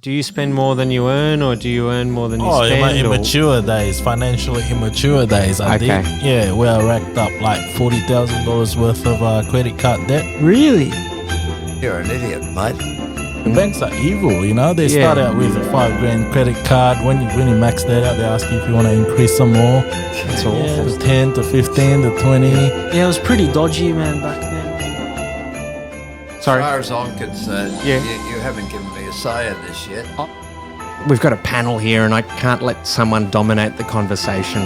do you spend more than you earn, or do you earn more than you spend? In my immature days, financially immature days, I did. Yeah, where I racked up like $40,000 worth of credit card debt. Really? You're an idiot, mate. The banks are evil, you know. They start out with a $5,000 credit card. When you max that out, they ask you if you want to increase some more. That's awful. To 10 to 15 to 20. Yeah, it was pretty dodgy, man, back then. Sorry. As far as I'm concerned, Yeah. you haven't given me a say in this yet. We've got a panel here, and I can't let someone dominate the conversation.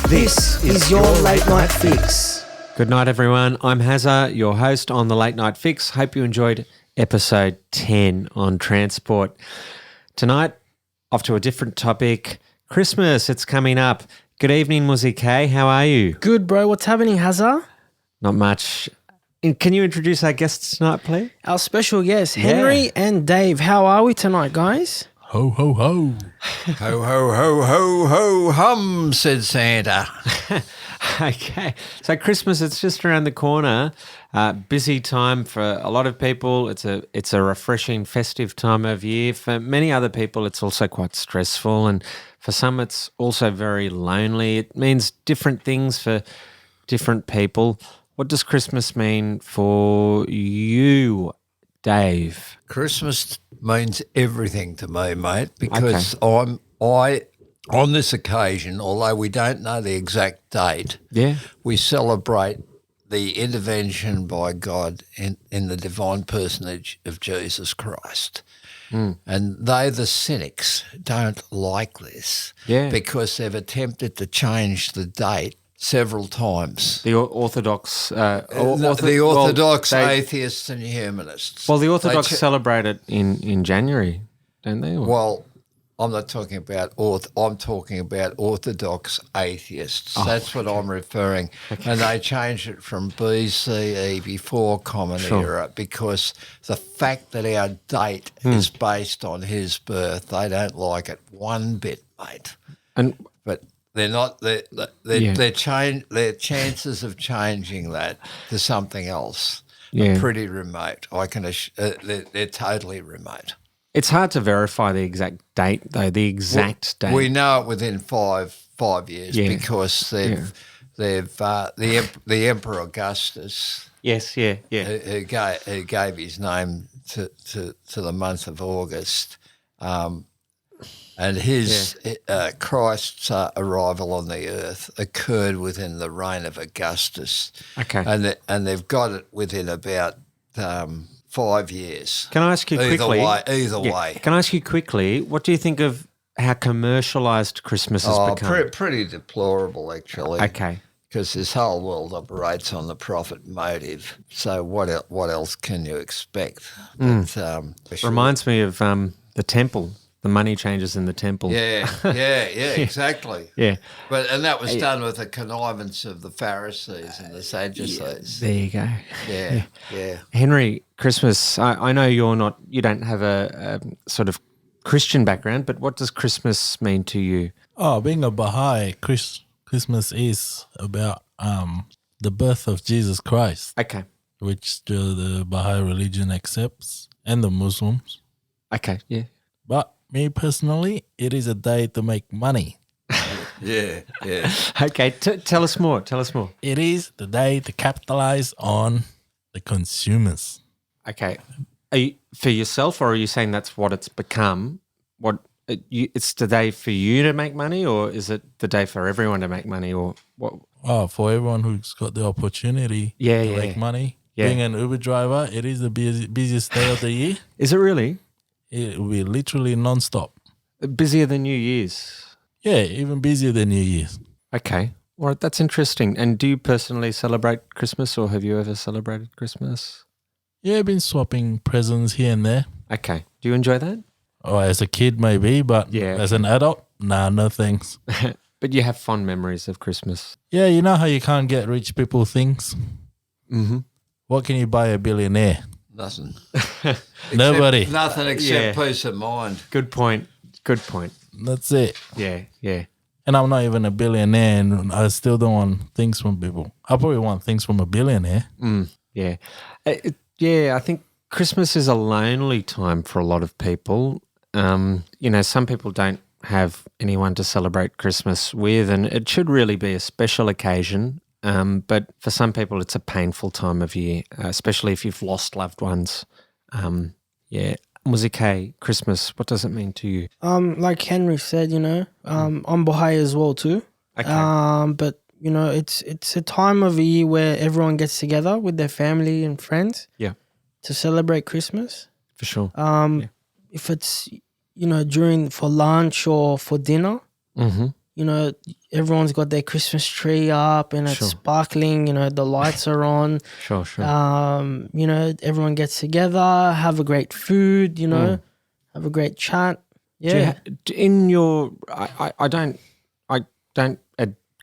This is your late night fix. Good night, everyone. I'm Hazza, your host on the Late Night Fix. Hope you enjoyed episode 10 on transport. Tonight, off to a different topic. Christmas, it's coming up. Good evening, Muzzy K. How are you? Good, bro. What's happening, Hazza? Not much. Can you introduce our guests tonight, please? Our special guests, Henry and Dave. How are we tonight, guys? Ho, ho, ho. Ho, ho, ho, ho, ho, hum, said Santa. Okay. So Christmas, it's just around the corner. Busy time for a lot of people. It's a refreshing, festive time of year. For many other people, it's also quite stressful. And for some, it's also very lonely. It means different things for different people. What does Christmas mean for you, Dave? Christmas means everything to me, mate, because I on this occasion, although we don't know the exact date, we celebrate the intervention by God in the divine personage of Jesus Christ. And they, the cynics, don't like this because they've attempted to change the date several times. The Orthodox... the Orthodox atheists and humanists. Well, the Orthodox celebrate it in January, don't they? Or? Well, I'm not talking about I'm talking about Orthodox atheists. That's what I'm referring. Okay. And they changed it from BCE, before Common Era, because the fact that our date is based on his birth, they don't like it one bit, mate. But they're not. Their chances of changing that to something else are pretty remote. They're totally remote. It's hard to verify the exact date, though. The exact date. We know it within five years because they've the Emperor Augustus. Yes, who gave his name to the month of August, and his Christ's arrival on the earth occurred within the reign of Augustus. Okay, and they've got it within about 5 years. Can I ask you quickly? Either way. Can I ask you quickly, what do you think of how commercialised Christmas has become? Pretty deplorable, actually. Okay. Because this whole world operates on the profit motive. So what else can you expect? But, reminds me of the temple. The money changes in the temple. Yeah, exactly. Yeah. And that was done with the connivance of the Pharisees and the Sadducees. There you go. Yeah. Henry, Christmas, I know you don't have a sort of Christian background, but what does Christmas mean to you? Oh, being a Baha'i, Christmas is about the birth of Jesus Christ. Okay. Which the Baha'i religion accepts, and the Muslims. Okay, yeah. But me personally, it is a day to make money. Yeah. Okay, tell us more. It is the day to capitalize on the consumers. Okay. Are you, for yourself, or are you saying that's what it's become? It's the day for you to make money, or is it the day for everyone to make money, or what? Oh, for everyone who's got the opportunity to make money. Yeah. Being an Uber driver, it is the busiest day of the year. Is it really? It will be literally non-stop. Busier than New Year's? Yeah, even busier than New Year's. Okay. All right, that's interesting. And do you personally celebrate Christmas, or have you ever celebrated Christmas? Yeah, I've been swapping presents here and there. Okay. Do you enjoy that? Oh, as a kid maybe, but as an adult, no thanks. But you have fond memories of Christmas? Yeah, you know how you can't get rich people things? Mm-hmm. What can you buy a billionaire? Nothing. Nobody. Nothing except peace of mind. Good point. That's it. Yeah. And I'm not even a billionaire, and I still don't want things from people. I probably want things from a billionaire. Yeah. Yeah, I think Christmas is a lonely time for a lot of people. Some people don't have anyone to celebrate Christmas with, and it should really be a special occasion. But for some people, it's a painful time of year, especially if you've lost loved ones. Yeah. Muzike, Christmas, what does it mean to you? Like Henry said, I'm Baha'i as well too. Okay. But it's a time of the year where everyone gets together with their family and friends. Yeah. To celebrate Christmas. For sure. If it's during for lunch or for dinner, everyone's got their Christmas tree up and it's sparkling. The lights are on. Sure. Everyone gets together, have a great food. Have a great chat. Yeah. I don't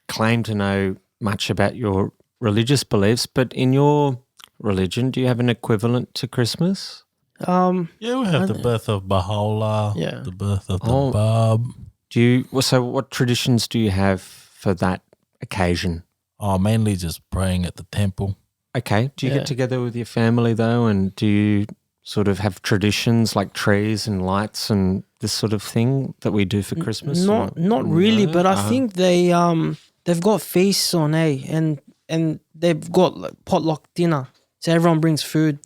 claim to know much about your religious beliefs, but in your religion, do you have an equivalent to Christmas? Yeah, we have the birth of Baha'u'llah, the birth of the Bab. So what traditions do you have for that occasion? Mainly just praying at the temple. Okay. Do you get together with your family though, and do you sort of have traditions like trees and lights and this sort of thing that we do for Christmas? Not really, but I think they've got feasts on, and they've got like potluck dinner. So everyone brings food.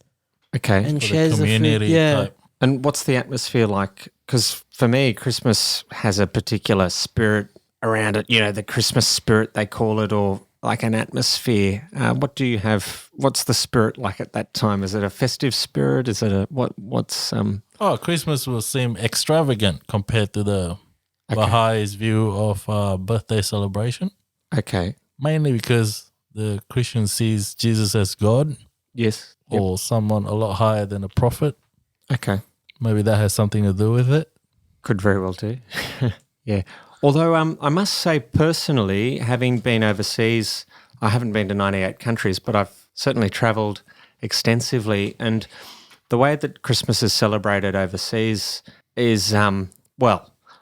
Okay. And shares the food. Yeah. Type. And what's the atmosphere like? Because for me, Christmas has a particular spirit around it. The Christmas spirit, they call it, or like an atmosphere. What do you have? What's the spirit like at that time? Is it a festive spirit? Is it what's Christmas will seem extravagant compared to the Baha'is' view of birthday celebration. Okay. Mainly because the Christian sees Jesus as God. Yes. Or someone a lot higher than a prophet. Okay. Maybe that has something to do with it. Could very well do. Yeah. Although I must say personally, having been overseas, I haven't been to 98 countries, but I've certainly travelled extensively. And the way that Christmas is celebrated overseas is,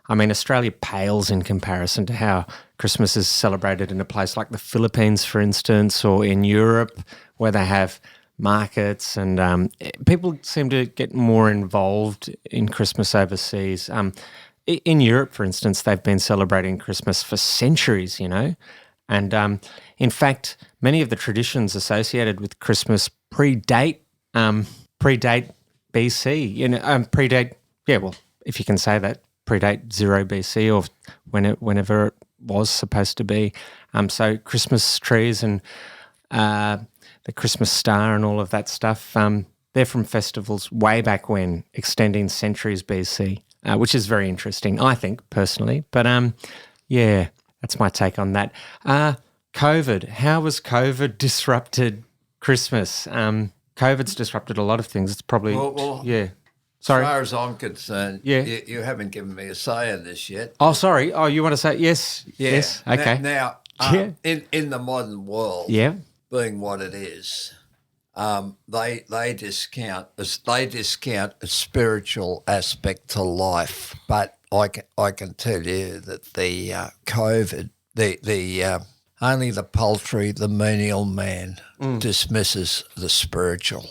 Australia pales in comparison to how Christmas is celebrated in a place like the Philippines, for instance, or in Europe, where they have markets and people seem to get more involved in Christmas overseas. In Europe, for instance, they've been celebrating Christmas for centuries, and in fact, many of the traditions associated with Christmas predate BC. If you can say that, predate 0 BC or whenever it was supposed to be. So Christmas trees and the Christmas star and all of that stuff, they're from festivals way back when, extending centuries BC, which is very interesting, I think, personally. But, that's my take on that. COVID, how has COVID disrupted Christmas? COVID's disrupted a lot of things. It's probably, Sorry. As far as I'm concerned, you haven't given me a say in this yet. Oh, sorry. Oh, you want to say yes? Yeah. Yes. Okay. Now in the modern world, being what it is, they discount a spiritual aspect to life. But I can tell you that the COVID, the only the paltry, the menial man dismisses the spiritual.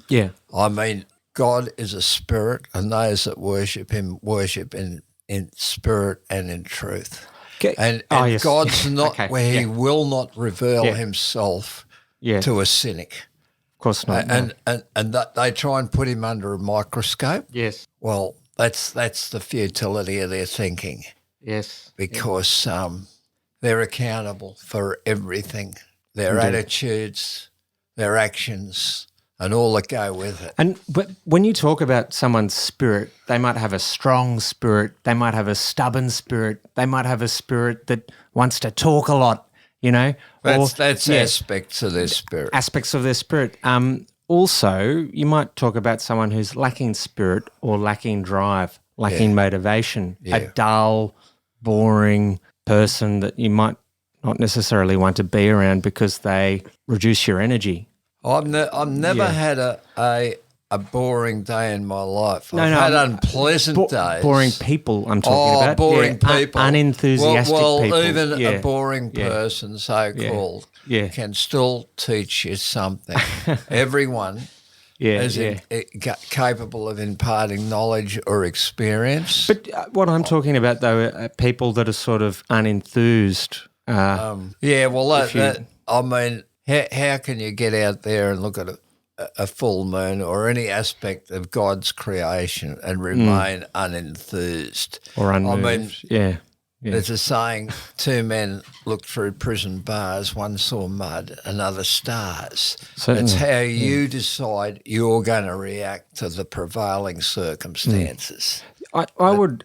Yeah. I mean, God is a spirit, and those that worship him worship in spirit and in truth. Okay. And God's not where he will not reveal himself to a cynic. Of course not. And that they try and put him under a microscope. Yes. Well, that's the futility of their thinking. Yes. Because they're accountable for everything, their attitudes, their actions, and all that go with it. But when you talk about someone's spirit, they might have a strong spirit, they might have a stubborn spirit, they might have a spirit that wants to talk a lot, That's aspects of their spirit. Aspects of their spirit. Also, you might talk about someone who's lacking spirit or lacking drive, lacking motivation, a dull, boring person that you might not necessarily want to be around because they reduce your energy. I've never had a boring day in my life. I've had unpleasant days. Boring people I'm talking about. Boring people. Unenthusiastic people. Well, even a boring person, so-called, can still teach you something. Everyone as in capable of imparting knowledge or experience. But what I'm talking about, though, are people that are sort of unenthused. How can you get out there and look at a full moon or any aspect of God's creation and remain unenthused or unmoved? There's a saying, two men looked through prison bars, one saw mud, another stars. Certainly. It's how you decide you're going to react to the prevailing circumstances. I would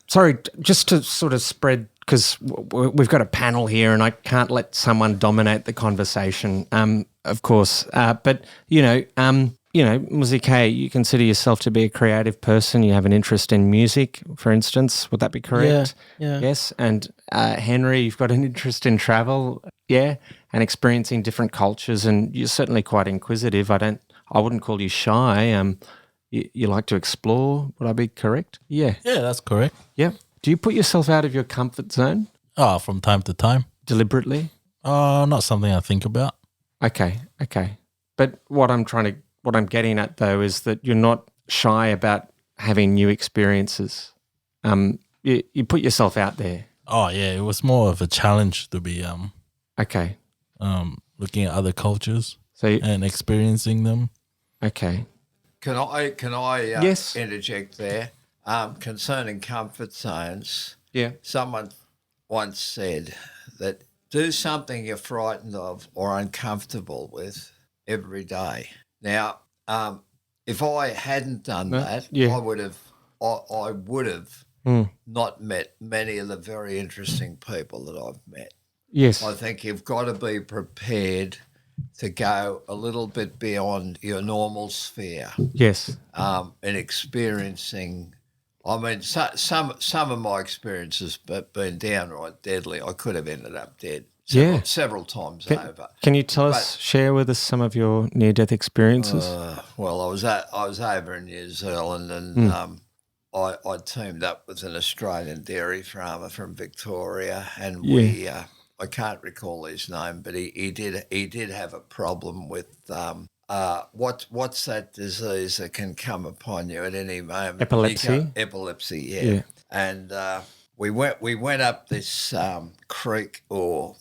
sorry, just to sort of spread, because we've got a panel here and I can't let someone dominate the conversation, of course. But, Muzike, you consider yourself to be a creative person. You have an interest in music, for instance. Would that be correct? Yeah. Yes. And Henry, you've got an interest in travel, and experiencing different cultures. And you're certainly quite inquisitive. I wouldn't call you shy. You like to explore. Would I be correct? Yeah. Yeah, that's correct. Yeah. Do you put yourself out of your comfort zone? Oh, from time to time. Deliberately? Not something I think about. Okay. But what I'm getting at, though, is that you're not shy about having new experiences. You put yourself out there. Oh, yeah. It was more of a challenge to be looking at other cultures and experiencing them. Okay. Can I yes. interject there? Concerning comfort zones, someone once said that do something you're frightened of or uncomfortable with every day. Now, if I hadn't done that, I would have not met many of the very interesting people that I've met. Yes. I think you've got to be prepared to go a little bit beyond your normal sphere. Yes. And experiencing. I mean, some of my experiences have been downright deadly. I could have ended up dead several times over. Can you share with us some of your near-death experiences? Well, I was over in New Zealand and I teamed up with an Australian dairy farmer from Victoria, and we I can't recall his name, but he did have a problem with what's that disease that can come upon you at any moment? Epilepsy. Epilepsy, yeah. And we went up this creek or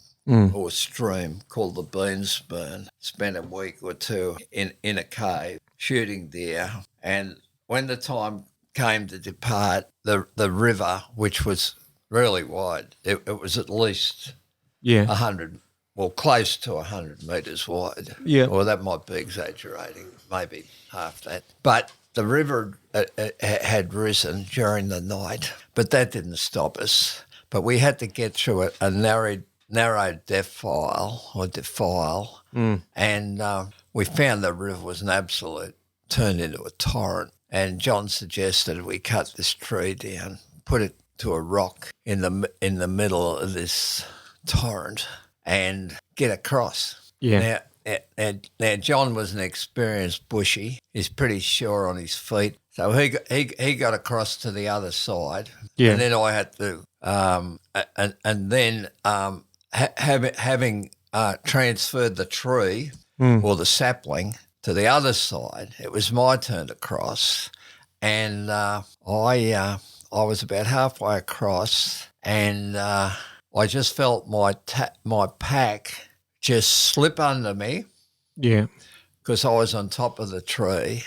stream called the Beansburn. Spent a week or two in a cave shooting deer, and when the time came to depart, the river, which was really wide, it was at least 100, well, close to 100 metres wide. Yeah. Or that might be exaggerating, maybe half that. But the river had risen during the night, but that didn't stop us. But we had to get through a narrow defile, and we found the river was turned into a torrent. And John suggested we cut this tree down, put it to a rock in the middle of this torrent and get across. Yeah. Now John was an experienced bushie. He's pretty sure on his feet. So he got across to the other side. Yeah. And then I had to having transferred the tree or the sapling to the other side, it was my turn to cross. And I was about halfway across, and I just felt my pack just slip under me. Yeah. Because I was on top of the tree,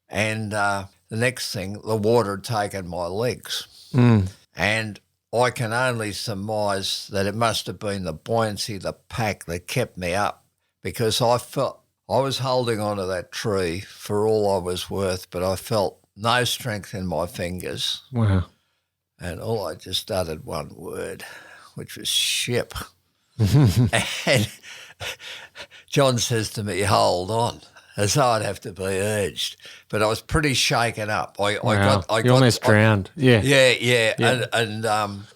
and the next thing, the water had taken my legs. And I can only surmise that it must have been the buoyancy of the pack that kept me up, because I felt I was holding onto that tree for all I was worth, but I felt no strength in my fingers. Wow. And all I just uttered one word, which was ship. And John says to me, hold on, as though I'd have to be urged. But I was pretty shaken up. I almost drowned. Yeah. And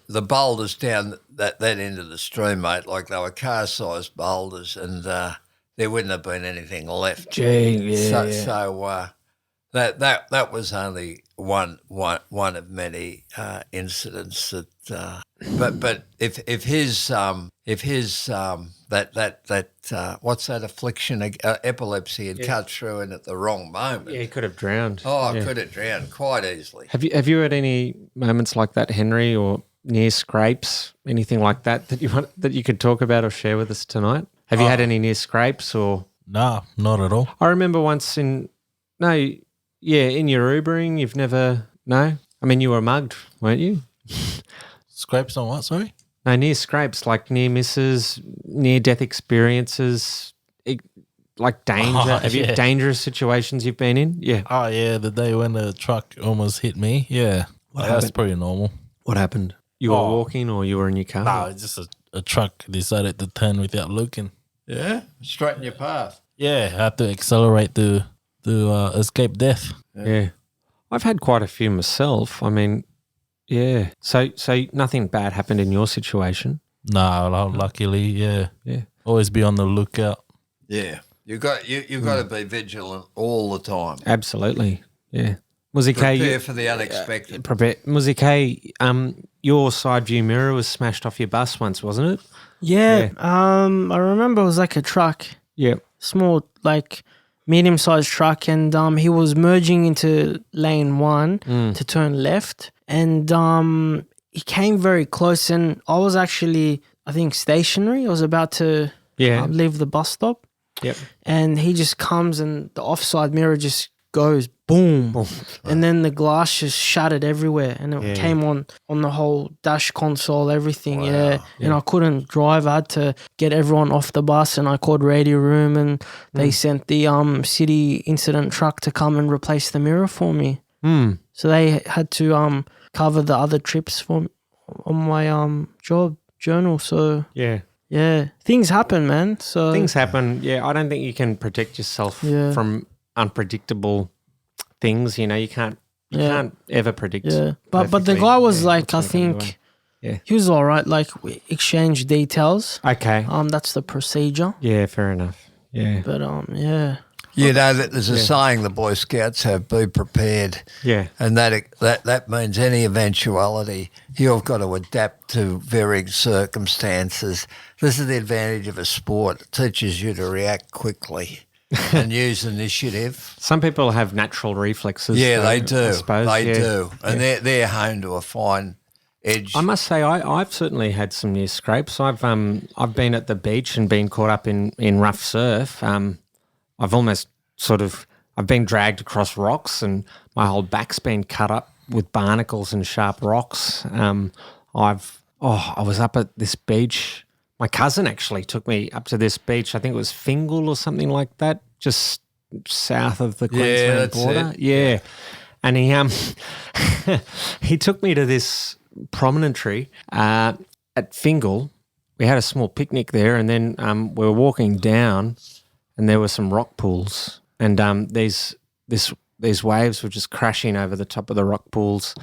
the boulders down that end of the stream, mate, like they were car-sized boulders, and there wouldn't have been anything left. Gee, yeah. So that was only one of many incidents that. But if his what's that affliction, epilepsy had cut through in at the wrong moment. Yeah, he could have drowned. Oh, yeah. could have drowned quite easily. Have you had any moments like that, Henry, or near scrapes, anything like that that you could talk about or share with us tonight? Have you had any near scrapes or? Nah, not at all. I remember once in your Ubering, you've never I mean, you were mugged, weren't you? Scrapes on what? Sorry. No, near scrapes, like near misses, near death experiences, like danger. Have you dangerous situations you've been in? Yeah. Oh yeah, the day when the truck almost hit me. Yeah, that's pretty normal. What happened? You were walking or you were in your car? No, it's just a truck decided to turn without looking. Yeah, straighten your path. Yeah, I had to accelerate to escape death. Yeah. I've had quite a few myself. I mean, yeah. So nothing bad happened in your situation? No, luckily, yeah. Always be on the lookout. Yeah, you've got to be vigilant all the time. Absolutely. Yeah. Prepare for the unexpected. Muzike, your side view mirror was smashed off your bus once, wasn't it? Yeah. I remember it was like a truck. Yeah. Small, like medium-sized truck, and he was merging into lane 1 to turn left, and he came very close, and I was actually, I think, stationary. I was about to leave the bus stop. Yep. And he just comes, and the offside mirror just goes boom. And then the glass just shattered everywhere, and it came on the whole dash console, everything. Wow. And I couldn't drive. I had to get everyone off the bus, and I called Radio Room, and they sent the city incident truck to come and replace the mirror for me. So they had to cover the other trips on my job journal. So yeah, things happen, man. So things happen. Yeah, I don't think you can protect yourself from unpredictable things. You know, you can't ever predict. Yeah, but the guy was like, I think, he was all right. Like, we exchanged details. Okay. That's the procedure. Yeah, fair enough. Yeah. But yeah. You know that there's a saying the Boy Scouts have: "Be prepared." Yeah. And that means any eventuality, you've got to adapt to varying circumstances. This is the advantage of a sport. It teaches you to react quickly and use initiative. Some people have natural reflexes. Yeah, they do. I suppose. They do. And they're home to a fine edge. I must say, I've certainly had some near scrapes. I've been at the beach and been caught up in rough surf. I've almost I've been dragged across rocks, and my whole back's been cut up with barnacles and sharp rocks. I was up at this beach. My cousin actually took me up to this beach. I think it was Fingal or something like that, just south of the Queensland border. Yeah. And he took me to this promontory at Fingal. We had a small picnic there, and then we were walking down, and there were some rock pools, and these waves were just crashing over the top of the rock pools.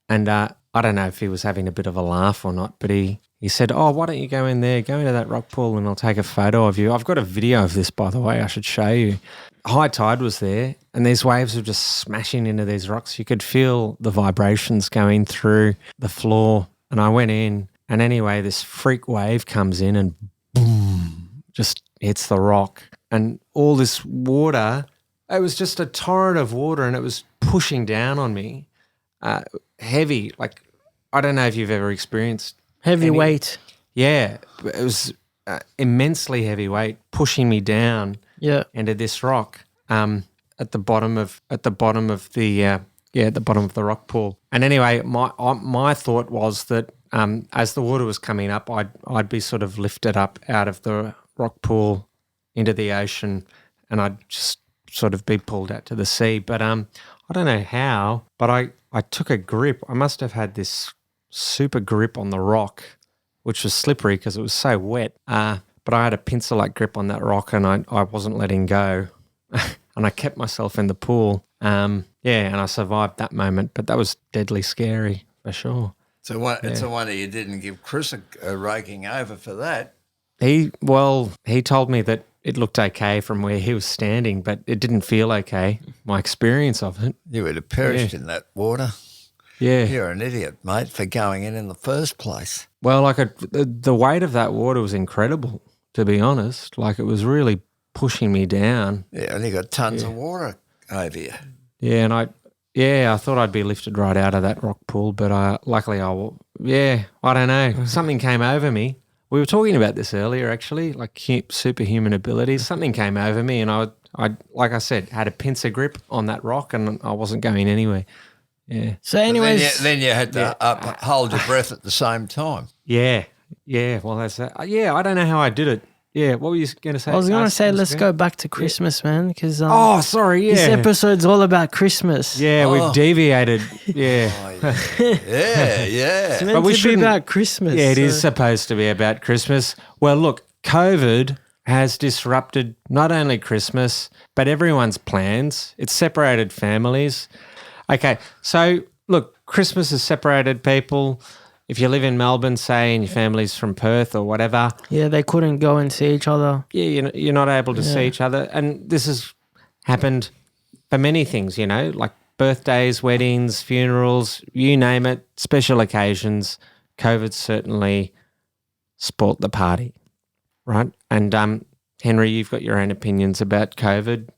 And I don't know if he was having a bit of a laugh or not, but he said, "Oh, why don't you go in there, go into that rock pool, and I'll take a photo of you." I've got a video of this, by the way. I should show you. High tide was there, and these waves were just smashing into these rocks. You could feel the vibrations going through the floor. And I went in, and anyway, this freak wave comes in and boom, just hits the rock. And all this water, it was just a torrent of water, and it was pushing down on me. Heavy, like, I don't know if you've ever experienced heavy weight. Yeah, it was immensely heavy weight pushing me down into this rock at the bottom of the rock pool. And anyway, my thought was that as the water was coming up, I'd be sort of lifted up out of the rock pool into the ocean, and I'd just sort of be pulled out to the sea. But I don't know how, but I took a grip. I must have had this super grip on the rock, which was slippery because it was so wet. But I had a pincer-like grip on that rock, and I wasn't letting go. And I kept myself in the pool. And I survived that moment. But that was deadly scary for sure. It's a wonder you didn't give Chris a raking over for that. He told me that it looked okay from where he was standing, but it didn't feel okay. my experience of it. You would have perished in that water. Yeah. You're an idiot, mate, for going in the first place. Well, the weight of that water was incredible, to be honest. Like, it was really pushing me down. Yeah, and you got tons of water over you. Yeah, and I thought I'd be lifted right out of that rock pool, but luckily I don't know. Something came over me. We were talking about this earlier, actually, like superhuman abilities. Something came over me, and I, like I said, had a pincer grip on that rock, and I wasn't going anywhere. Yeah. So, anyways, Then you had to hold your breath at the same time. Yeah. Well, that's that. Yeah, I don't know how I did it. Yeah, what were you going to say? I was going to say, let's go back to Christmas, man, because sorry, yeah. this episode's all about Christmas. Yeah, we've deviated. Yeah. It's meant But we to be shouldn't- about Christmas. Yeah, it is supposed to be about Christmas. Well, look, COVID has disrupted not only Christmas, but everyone's plans. It's separated families. Okay, so look, Christmas has separated people. If you live in Melbourne, say, and your family's from Perth or whatever, Yeah, they couldn't go and see each other. yeah, you're not able to see each other. And this has happened for many things, like birthdays, weddings, funerals, you name it, special occasions. COVID certainly spoilt the party, right? And Henry, you've got your own opinions about COVID.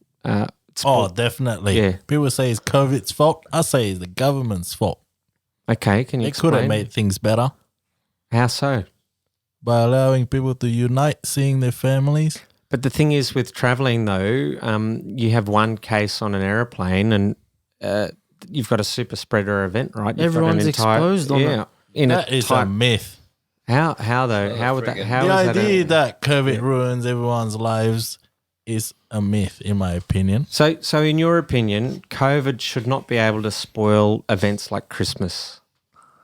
Definitely. Yeah. People say it's COVID's fault. I say it's the government's fault. Okay, can you They explain? could have made things better How so? by allowing people to unite, seeing their families. But the thing is, with travelling though, you have one case on an aeroplane, and you've got a super spreader event, right? You've got Everyone's exposed on it. That is a myth. How though? How would that? How The is that? idea that COVID ruins everyone's lives is a myth, in my opinion. So in your opinion, COVID should not be able to spoil events like Christmas.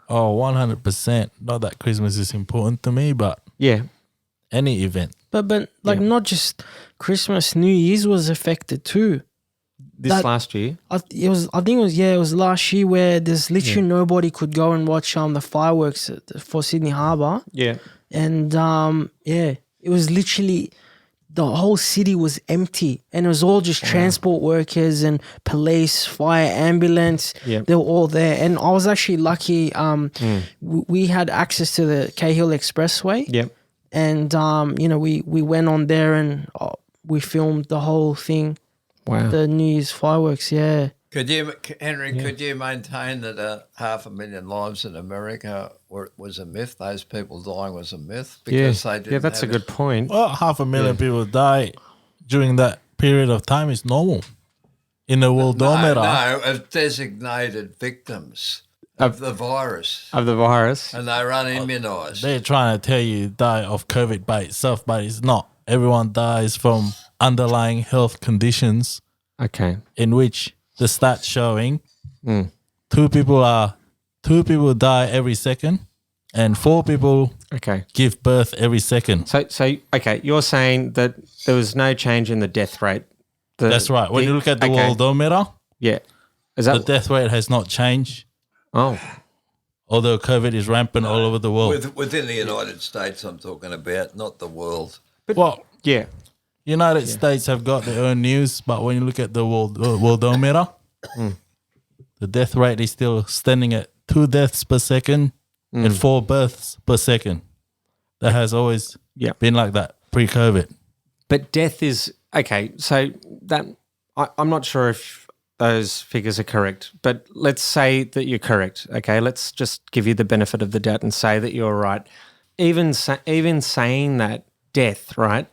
Oh, 100%. Not that Christmas is important to me, but Yeah. any event. But not just Christmas, New Year's was affected too. This last year. I think it was last year where there's literally nobody could go and watch the fireworks for Sydney Harbour. Yeah. And it was literally the whole city was empty, and it was all just transport workers and police, fire, ambulance. Yep. They were all there, and I was actually lucky. We had access to the Cahill Expressway. Yep. And we went on there and we filmed the whole thing. Wow. The New Year's fireworks. Yeah. Could you maintain that 500,000 lives in America was a myth? Those people dying was a myth because they didn't. Yeah, that's a have good point. Well, 500,000 people die during that period of time is normal. In the worldometer. No, of designated victims of the virus, Of the virus. and they were unimmunised. They're trying to tell you die of COVID by itself, but it's not. Everyone dies from underlying health conditions Okay. in which the stats showing two people die every second and 4 people Okay. give birth every second. So okay, you're saying that there was no change in the death rate. That's right. When you look at the worldometer, Yeah. Is the that death rate has not changed, although COVID is rampant all over the world. Within the United States, I'm talking about, not the world. Well, yeah. United States have got their own news, but when you look at the worldometer, the death rate is still standing at 2 deaths per second and 4 births per second. That has always been like that pre-COVID. But death is okay. So that I'm not sure if those figures are correct, but let's say that you're correct. Okay, let's just give you the benefit of the doubt and say that you're right. Even saying that death, right?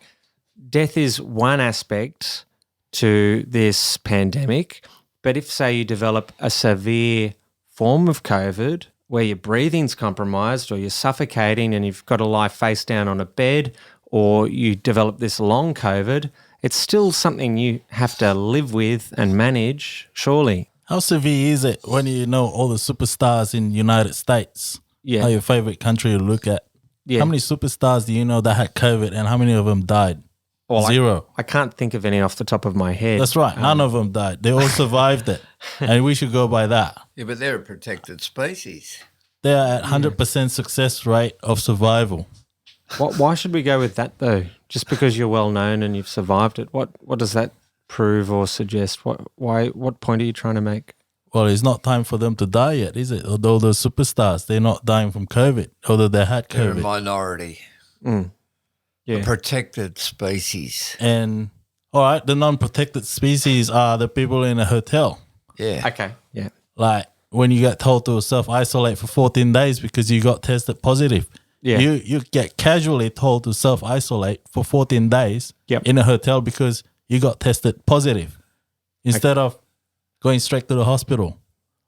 Death is one aspect to this pandemic, but if say you develop a severe form of COVID where your breathing's compromised or you're suffocating and you've got to lie face down on a bed, or you develop this long COVID, it's still something you have to live with and manage, surely. How severe is it when you know all the superstars in the United States? Yeah. Are your favorite country to look at? Yeah. How many superstars do you know that had COVID and how many of them died? Well, 0. I can't think of any off the top of my head. That's right. None of them died. They all survived it. And we should go by that. Yeah, but they're a protected species. They are at 100% success rate of survival. Why should we go with that though? Just because you're well known and you've survived it, what does that prove or suggest? What point are you trying to make? Well, it's not time for them to die yet, is it? Although the superstars, they're not dying from COVID, although they had They're a COVID. minority, Yeah. a protected species. And all right, the non-protected species are the people in a hotel. Yeah. Okay. Yeah. Like when you get told to self-isolate for 14 days because you got tested positive. Yeah. You get casually told to self-isolate for 14 days Yep. in a hotel because you got tested positive instead of going straight to the hospital,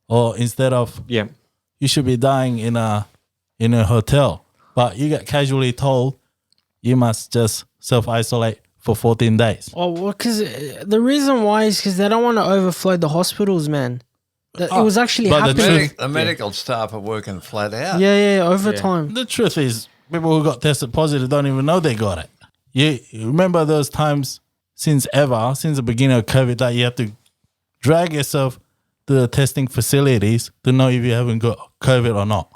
or instead of Yeah. you should be dying in a hotel, but you get casually told you must just self-isolate for 14 days. Oh, well, because the reason why is because they don't want to overflow the hospitals, man. It was actually but the happening. truth- The medical staff are working flat out. Yeah, overtime. The truth is, people who got tested positive don't even know they got it. You remember those times since the beginning of COVID that you have to drag yourself to the testing facilities to know if you haven't got COVID or not.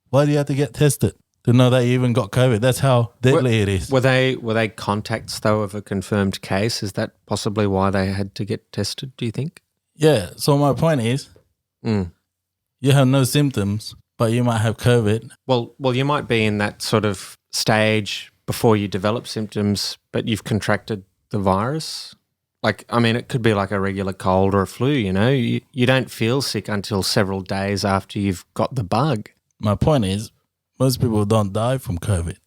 Why do you have to get tested to know that you even got COVID? That's how deadly it is. Were they contacts though of a confirmed case? Is that possibly why they had to get tested? Do you think? Yeah. So my point is, you have no symptoms, but you might have COVID. Well, you might be in that sort of stage before you develop symptoms, but you've contracted the virus. Like, I mean, it could be like a regular cold or a flu, you know. You don't feel sick until several days after you've got the bug. My point is, most people don't die from COVID.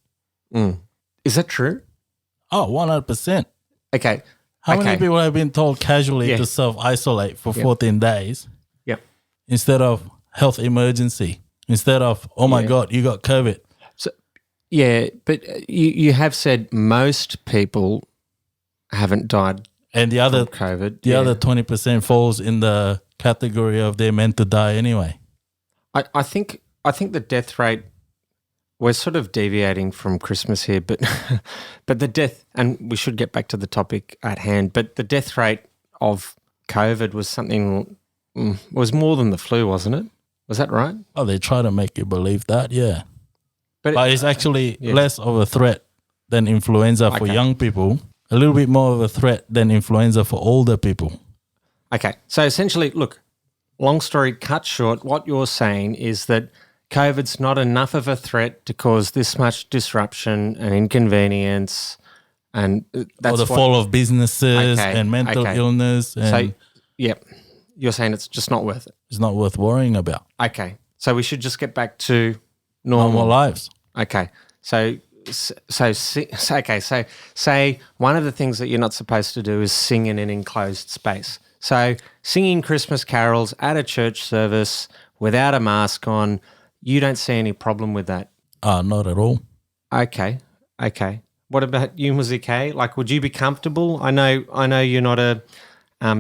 Is that true? Oh, 100%. Okay. How many people have been told casually Yeah. to self-isolate for 14 days Yep. instead of health emergency, instead of, oh my God, you got COVID? So, yeah, but you have said most people haven't died And the other from COVID. the other 20% falls in the category of they're meant to die anyway. I think the death rate, we're sort of deviating from Christmas here, but but the death, and we should get back to the topic at hand, but the death rate of COVID was something, was more than the flu, wasn't it? Was that right? Oh, they try to make you believe that, yeah. But But it's actually less of a threat than influenza for young people, a little bit more of a threat than influenza for older people. okay, so essentially, look, long story cut short, what you're saying is that COVID's not enough of a threat to cause this much disruption and inconvenience, and that's or the what, fall of businesses Okay, and mental okay. illness. And So, yep, you're saying it's just not worth it. it's not worth worrying about. Okay, so we should just get back to Normal normal. lives. Okay, so say one of the things that you're not supposed to do is sing in an enclosed space. So singing Christmas carols at a church service without a mask on, you don't see any problem with that. Not at all. Okay. What about you, Muzike? Like, would you be comfortable? I know you're not a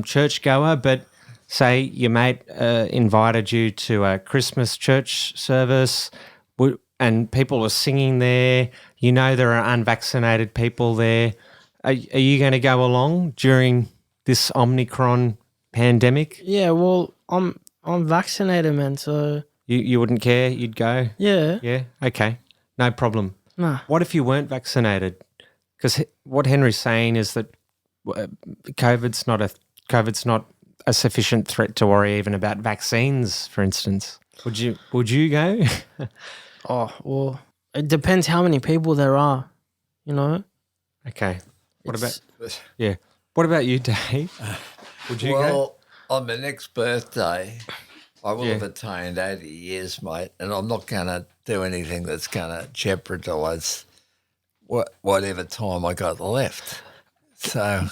churchgoer, but say your mate invited you to a Christmas church service, and people are singing there. You know there are unvaccinated people there. Are you going to go along during this Omicron pandemic? Yeah, well, I'm vaccinated, man. So You wouldn't care? You'd go? yeah, Yeah? Okay. No problem. nah. What if you weren't vaccinated? Because what Henry's saying is that COVID's not a sufficient threat to worry even about vaccines, for instance. Would you go? Oh, well, it depends how many people there are. You know. Okay. What It's- What about you, Dave? Would you go? Well, on my next birthday, I will Yeah. have attained 80 years, mate, and I'm not going to do anything that's going to jeopardise whatever time I got left. So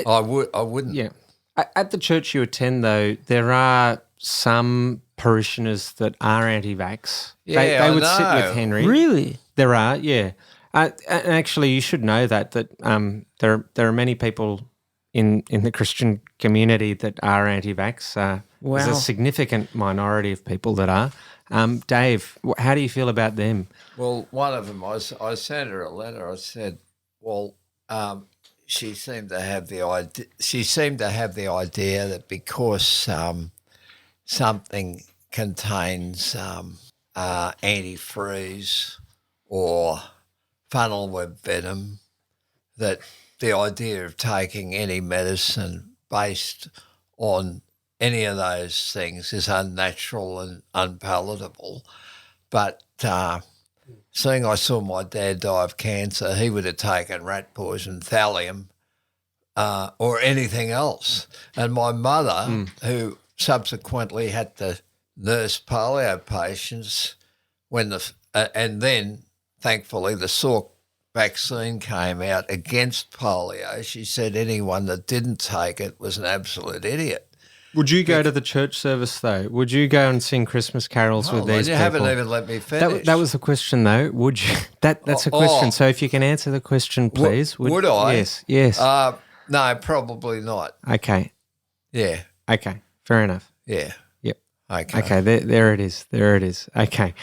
I wouldn't. Yeah. At the church you attend, though, there are some parishioners that are anti-vax. They Yeah, I would sit know. with Henry. Really? There are, yeah. And actually, you should know that there are many people in the Christian community that are anti-vax. There's a Wow. significant minority of people that are. Dave, how do you feel about them? Well, one of them, I sent her a letter. I said, well, she seemed to have the idea. She seemed to have the idea that because something contains antifreeze or funnel web venom, that the idea of taking any medicine based on any of those things is unnatural and unpalatable. But seeing I saw my dad die of cancer, he would have taken rat poison, thallium, or anything else. And my mother, who subsequently had to nurse polio patients and then thankfully the Salk vaccine came out against polio, she said anyone that didn't take it was an absolute idiot. Would you go to the church service though? Would you go and sing Christmas carols with these You people? haven't even let me finish. That was the question though. Would you? That's a question. So if you can answer the question, please. Would I? Yes. No, probably not. Okay. Yeah. Okay. Fair enough. Yeah. Yep. Okay. Okay. There it is. Okay.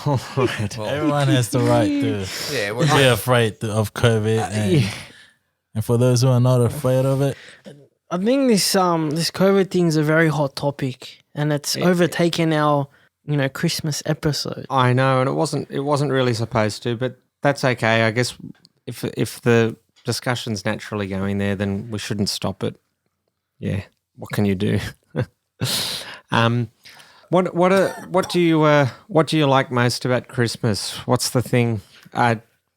All right. Everyone has the right to be afraid of COVID. And for those who are not afraid of it, I think this COVID thing is a very hot topic, and it's overtaken our Christmas episode. I know, and it wasn't really supposed to, but that's okay. I guess if the discussion's naturally going there, then we shouldn't stop it. Yeah. What can you do? What do you like most about Christmas? What's the thing?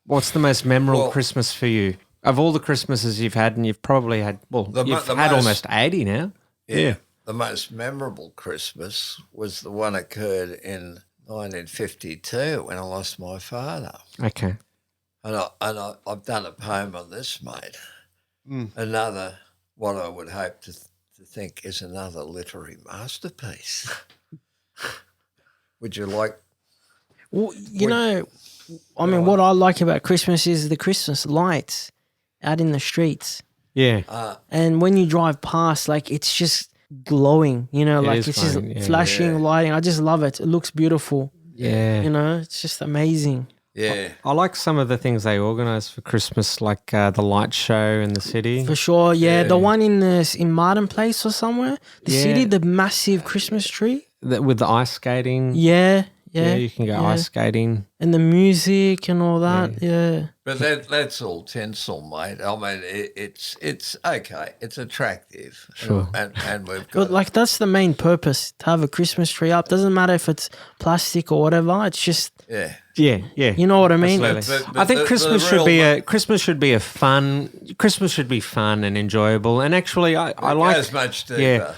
What's the most memorable Christmas for you? Of all the Christmases you've had, and you've probably had, you've had almost 80 now. Yeah. The most memorable Christmas was the one occurred in 1952 when I lost my father. Okay. And I've done a poem on this, mate. Another, what I would hope to think is another literary masterpiece. Would you like? Well, what I like about Christmas is the Christmas lights out in the streets. Yeah. And when you drive past, like, it's just glowing, it's just flashing, lighting. I just love it. It looks beautiful. Yeah. It's just amazing. Yeah. I like some of the things they organise for Christmas, like the light show in the city. For sure, yeah. The one in Martin Place or somewhere, the city, the massive Christmas tree. With the ice skating. Yeah. Yeah, you can go ice skating. And the music and all that, yeah. But that's all tinsel, mate. I mean, it's okay. It's attractive. Sure. And we've got... But, like, that's the main purpose, to have a Christmas tree up. Doesn't matter if it's plastic or whatever. It's just... Yeah. You know what I mean? But I think Christmas should be fun and enjoyable. And actually, I like... It goes much deeper. Yeah.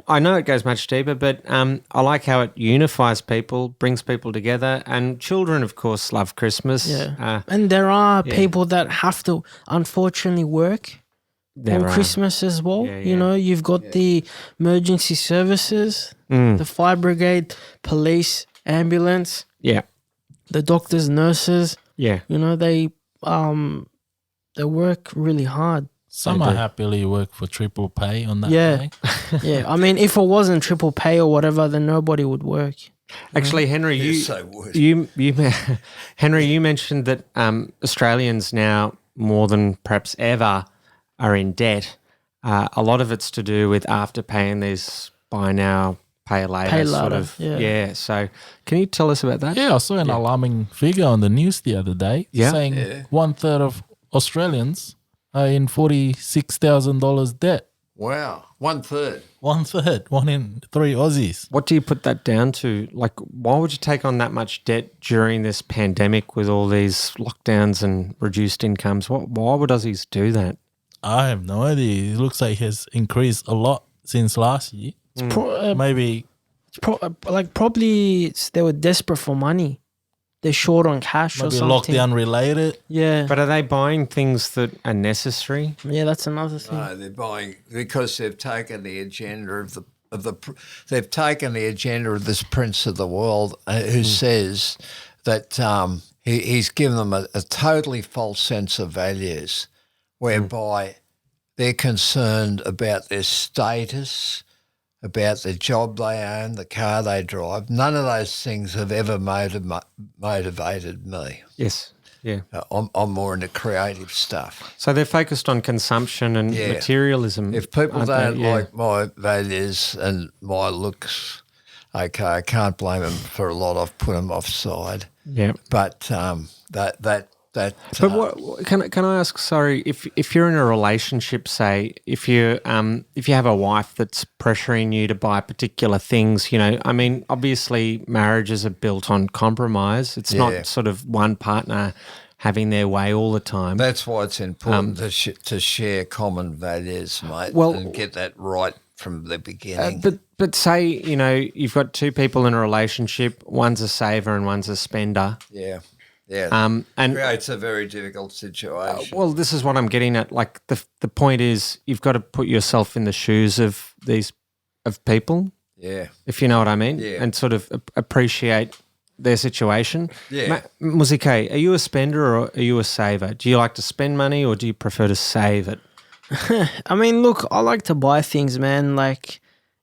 I know it goes much deeper, but I like how it unifies people, brings people together, and children, of course, love Christmas. Yeah. And there are people that have to, unfortunately, work on Christmas as well. Yeah. You've got the emergency services, the fire brigade, police, ambulance. Yeah. The doctors, nurses. Yeah. They work really hard. some are happily work for triple pay on that day. Yeah. I mean, if it wasn't triple pay or whatever, then nobody would work. Actually, Henry, Henry, you mentioned that Australians now more than perhaps ever are in debt. A lot of it's to do with afterpay and these buy now, pay later sort of. Yeah. So can you tell us about that? Yeah, I saw an alarming figure on the news the other day saying 1/3 of Australians are in $46,000 debt. Wow, 1/3. 1/3, 1 in 3 Aussies. What do you put that down to? Like, why would you take on that much debt during this pandemic with all these lockdowns and reduced incomes? Why would Aussies do that? I have no idea. It looks like it has increased a lot since last year. Maybe. Probably they were desperate for money. They're short on cash or Maybe something. lockdown related. Yeah. But are they buying things that are necessary? Yeah, that's another thing. No, they're buying because they've taken the agenda they've taken the agenda of this prince of the world who says that he's given them a totally false sense of values, whereby they're concerned about their status, about the job they own, the car they drive. None of those things have ever motivated me. Yes. Yeah. I'm more into creative stuff. So they're focused on consumption and materialism. If people don't like my values and my looks, okay, I can't blame them for a lot. I've put them offside. Yeah. But that That, But what can I ask? Sorry, if you're in a relationship, say if you have a wife that's pressuring you to buy particular things, I mean, obviously marriages are built on compromise. It's not sort of one partner having their way all the time. that's why it's important to share common values, mate, Well- and get that right from the beginning. But say you've got two people in a relationship. One's a saver and one's a spender. yeah. And Creates a very difficult situation. well, this is what I'm getting at. Like the point is, you've got to put yourself in the shoes of people, yeah. if you know what I mean, Yeah. and sort of appreciate their situation. Yeah. Muzike, are you a spender or are you a saver? Do you like to spend money or do you prefer to save it? I mean, look, I like to buy things, man. Like,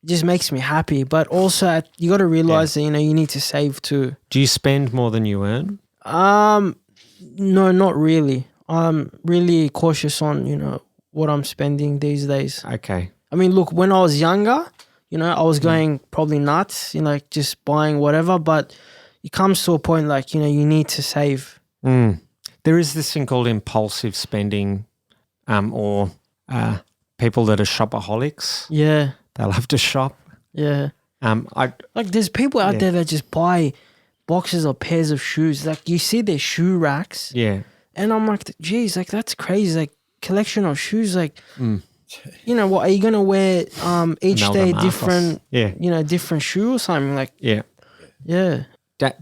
it just makes me happy. But also, you got to realize that you need to save too. Do you spend more than you earn? No, not really. I'm really cautious on what I'm spending these days. Okay. I mean, look, when I was younger, I was going probably nuts, just buying whatever. But it comes to a point like you need to save. There is this thing called impulsive spending, or people that are shopaholics. Yeah, They love to shop. yeah. I Like, there's people out there that just buy boxes or pairs of shoes. Like, you see their shoe racks, yeah. and I'm like, geez, like, that's crazy. Like, collection of shoes. Like, what are you gonna wear? Each Imelda day Marcos. different. Yeah. Different shoe or something. Like, Yeah. yeah.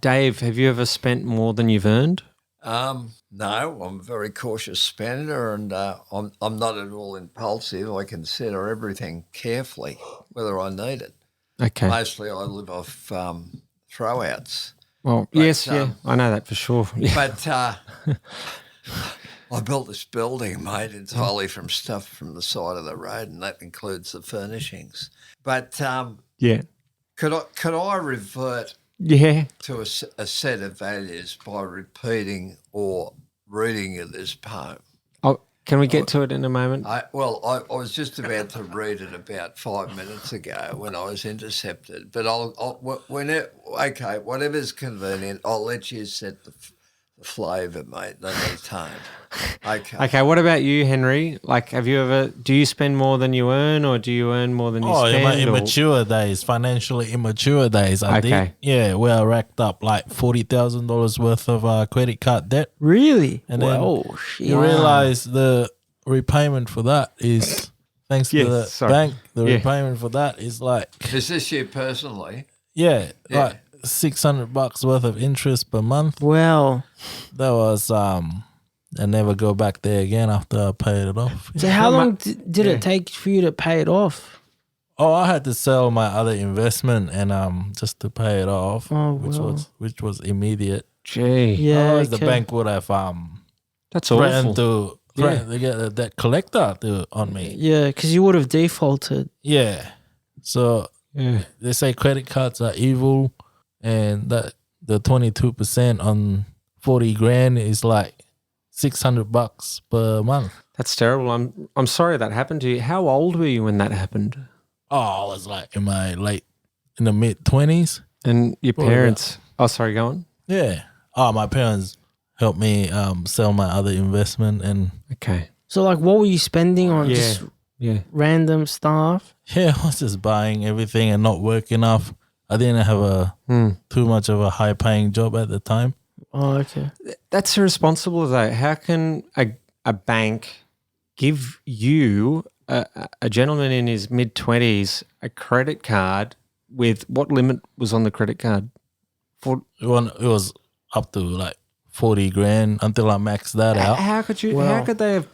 Dave, have you ever spent more than you've earned? No, I'm a very cautious spender, and I'm not at all impulsive. I consider everything carefully, whether I need it. Okay. Mostly, I live off throwouts. Well, yes, I know that for sure. Yeah. But I built this building, mate, entirely from stuff from the side of the road, and that includes the furnishings. But Yeah. could I revert Yeah. to a set of values by repeating or reading you this poem? Oh, can we get to it in a moment? I was just about to read it about 5 minutes ago when I was intercepted. But whatever's convenient, I'll let you set the flavour, mate. No need time. Okay. Okay, what about you, Henry? Like, do you spend more than you earn or do you earn more than you In my spend? immature days, financially immature days, I Okay. did. Yeah, where I racked up like $40,000 worth of credit card debt. Really? And then Whoa, shit. You realize the repayment for that is, thanks to the bank, the repayment for that is like, Is this you personally? yeah. like $600 worth of interest per month. Well, That was, I never go back there again after I paid it off. so how long did it take for you to pay it off? Oh, I had to sell my other investment and just to pay it off, Oh, which was immediate. Gee, Yeah, Otherwise, the okay. bank would have that's threatened awful. to get a debt collector on me. Yeah, because you would have defaulted. Yeah, so Yeah. they say credit cards are evil, and that the 22% on 40 grand is like $600 per month. That's terrible. I'm sorry that happened to you. How old were you when that happened? Oh, I was like in the mid 20s. And your parents? Oh, sorry, go on. Yeah. Oh, my parents helped me sell my other investment, and Okay. So, like, what were you spending on? Just Yeah. random stuff? yeah, I was just buying everything and not working enough. I didn't have too much of a high paying job at the time. Oh, okay. That's irresponsible, though. How can a bank give you, a gentleman in his mid-20s, a credit card with what limit was on the credit card? It was up to like 40 grand until I maxed that out. How could you? How could they have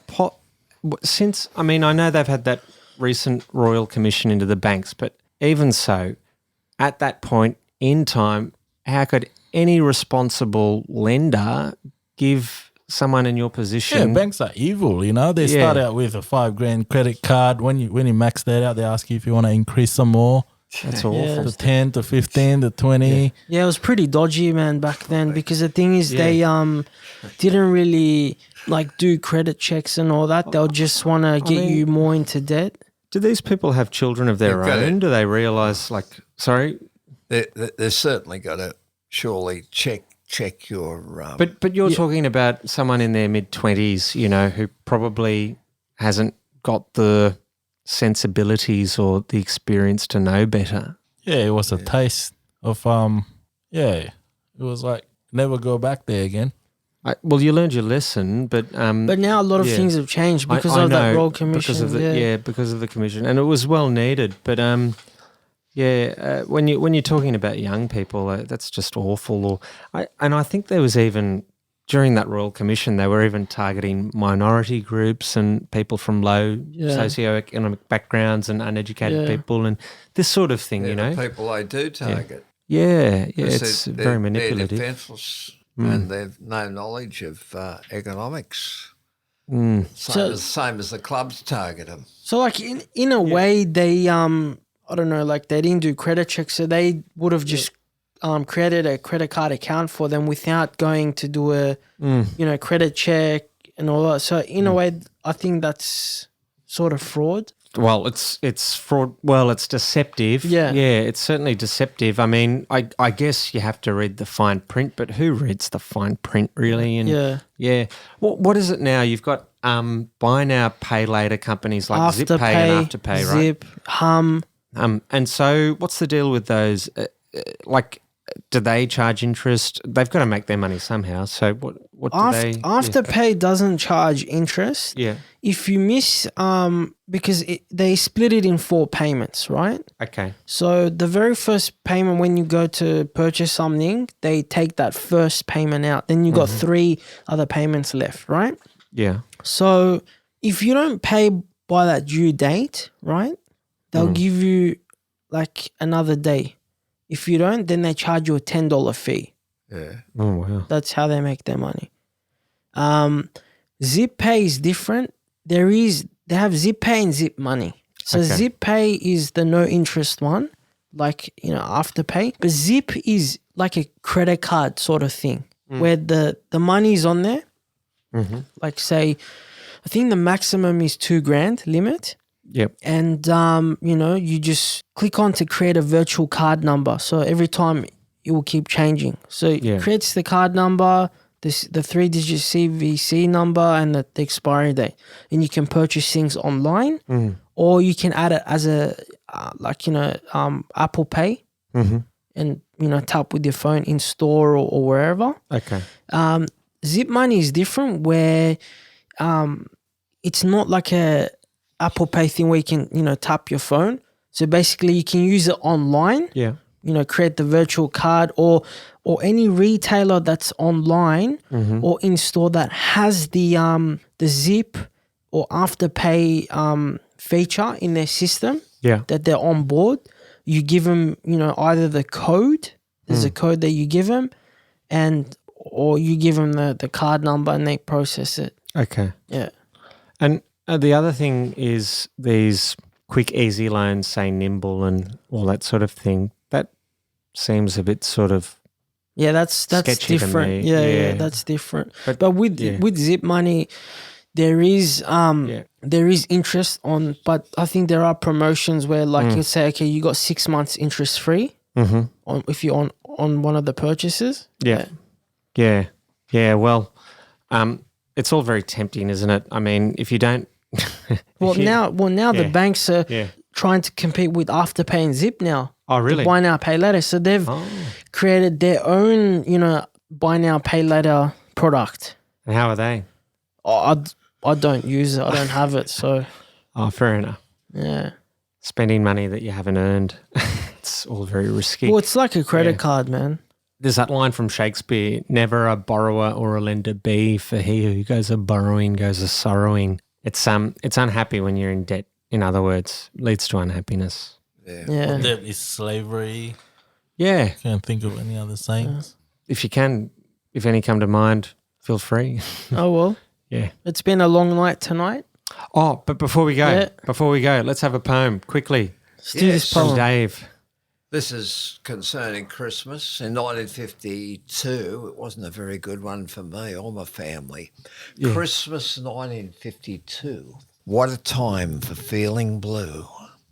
since? I mean, I know they've had that recent royal commission into the banks, but even so, at that point in time, how could any responsible lender give someone in your Yeah, position? banks are evil, They start out with a 5 grand credit card. When you max that out, they ask you if you want to increase some more. That's awful. To 10, to 15, to 20. Yeah, it was pretty dodgy, man, back then, because the thing is they didn't really like do credit checks and all that. They'll just want to get you more into debt. Do these people have children of their They've got own? it. Do they realise, like, sorry? They're certainly got to surely check check your. But you're talking about someone in their mid-20s, you know, who probably hasn't got the sensibilities or the experience to know better. Yeah, it was a taste of it was like never go back there again. Well, you learned your lesson, but now a lot of things have changed because I of that know, Royal Commission. Because of the commission, and it was well needed. But when you're talking about young people, that's just awful. I think there was even during that Royal Commission, they were even targeting minority groups and people from low socioeconomic backgrounds and uneducated people and this sort of thing. You know, the people they do target. It's very manipulative. They're defenceless and they've no knowledge of economics. Same as the clubs target them. So, like in a way, they I don't know, like they didn't do credit checks, so they would have just created a credit card account for them without going to do a credit check and all that. So in a way, I think that's sort of fraud. Well, it's fraud. Well, it's deceptive. Yeah, it's certainly deceptive. I mean, I guess you have to read the fine print, but who reads the fine print really? And what is it now? You've got buy now, pay later companies like ZipPay and Afterpay, right? Zip, Hum. And so what's the deal with those? Do they charge interest? They've got to make their money somehow. So what do they? Afterpay doesn't charge interest. Yeah. If you miss, because they split it in 4 payments, right? Okay. So the very first payment when you go to purchase something, they take that first payment out. Then you got 3 other payments left, right? Yeah. So if you don't pay by that due date, right, they'll give you like another day. If you don't, then they charge you a $10 fee. Yeah. Oh, wow. That's how they make their money. ZipPay is different. They have ZipPay and Zip Money. So ZipPay is the no interest one, like, Afterpay. But Zip is like a credit card sort of thing where the money's on there. Mm-hmm. Like say, I think the maximum is $2,000 limit. Yep. And, you just click on to create a virtual card number. So every time it will keep changing. So it creates the card number, the 3-digit CVC number, and the expiry date. And you can purchase things online or you can add it as a, Apple Pay and, tap with your phone in store or wherever. Okay. Zip Money is different where it's not like a Apple Pay thing where you can, tap your phone. So basically you can use it online. Yeah. Create the virtual card or any retailer that's online or in store that has the Zip or Afterpay feature in their system that they're on board. You give them, either the code, there's a code that you give them, or you give them the card number and they process it. Okay. Yeah. And the other thing is these quick, easy loans, say Nimble and all that sort of thing. That seems a bit sort of that's sketchy different. To me. Yeah, that's different. But with Zip Money, there is interest on. But I think there are promotions where you say, okay, you got 6 months interest free on if you're on one of the purchases. Yeah. Well, it's all very tempting, isn't it? I mean, if you don't. Now the banks are trying to compete with Afterpay and Zip now. Oh, really? Buy now, pay later. So they've created their own, buy now, pay later product. And how are they? I don't use it. I don't have it. So. Oh, fair enough. Yeah. Spending money that you haven't earned. It's all very risky. Well, it's like a credit card, man. There's that line from Shakespeare, never a borrower or a lender be, for he who goes a borrowing goes a sorrowing. It's unhappy when you're in debt. In other words, leads to unhappiness. Yeah. Debt is slavery. Yeah. Can't think of any other sayings. If any come to mind, feel free. Oh, well. Yeah. It's been a long night tonight. Oh, but before we go, let's have a poem quickly. Let's do this From poem. Dave. This is concerning Christmas. In 1952, it wasn't a very good one for me or my family. Yeah. Christmas 1952. What a time for feeling blue.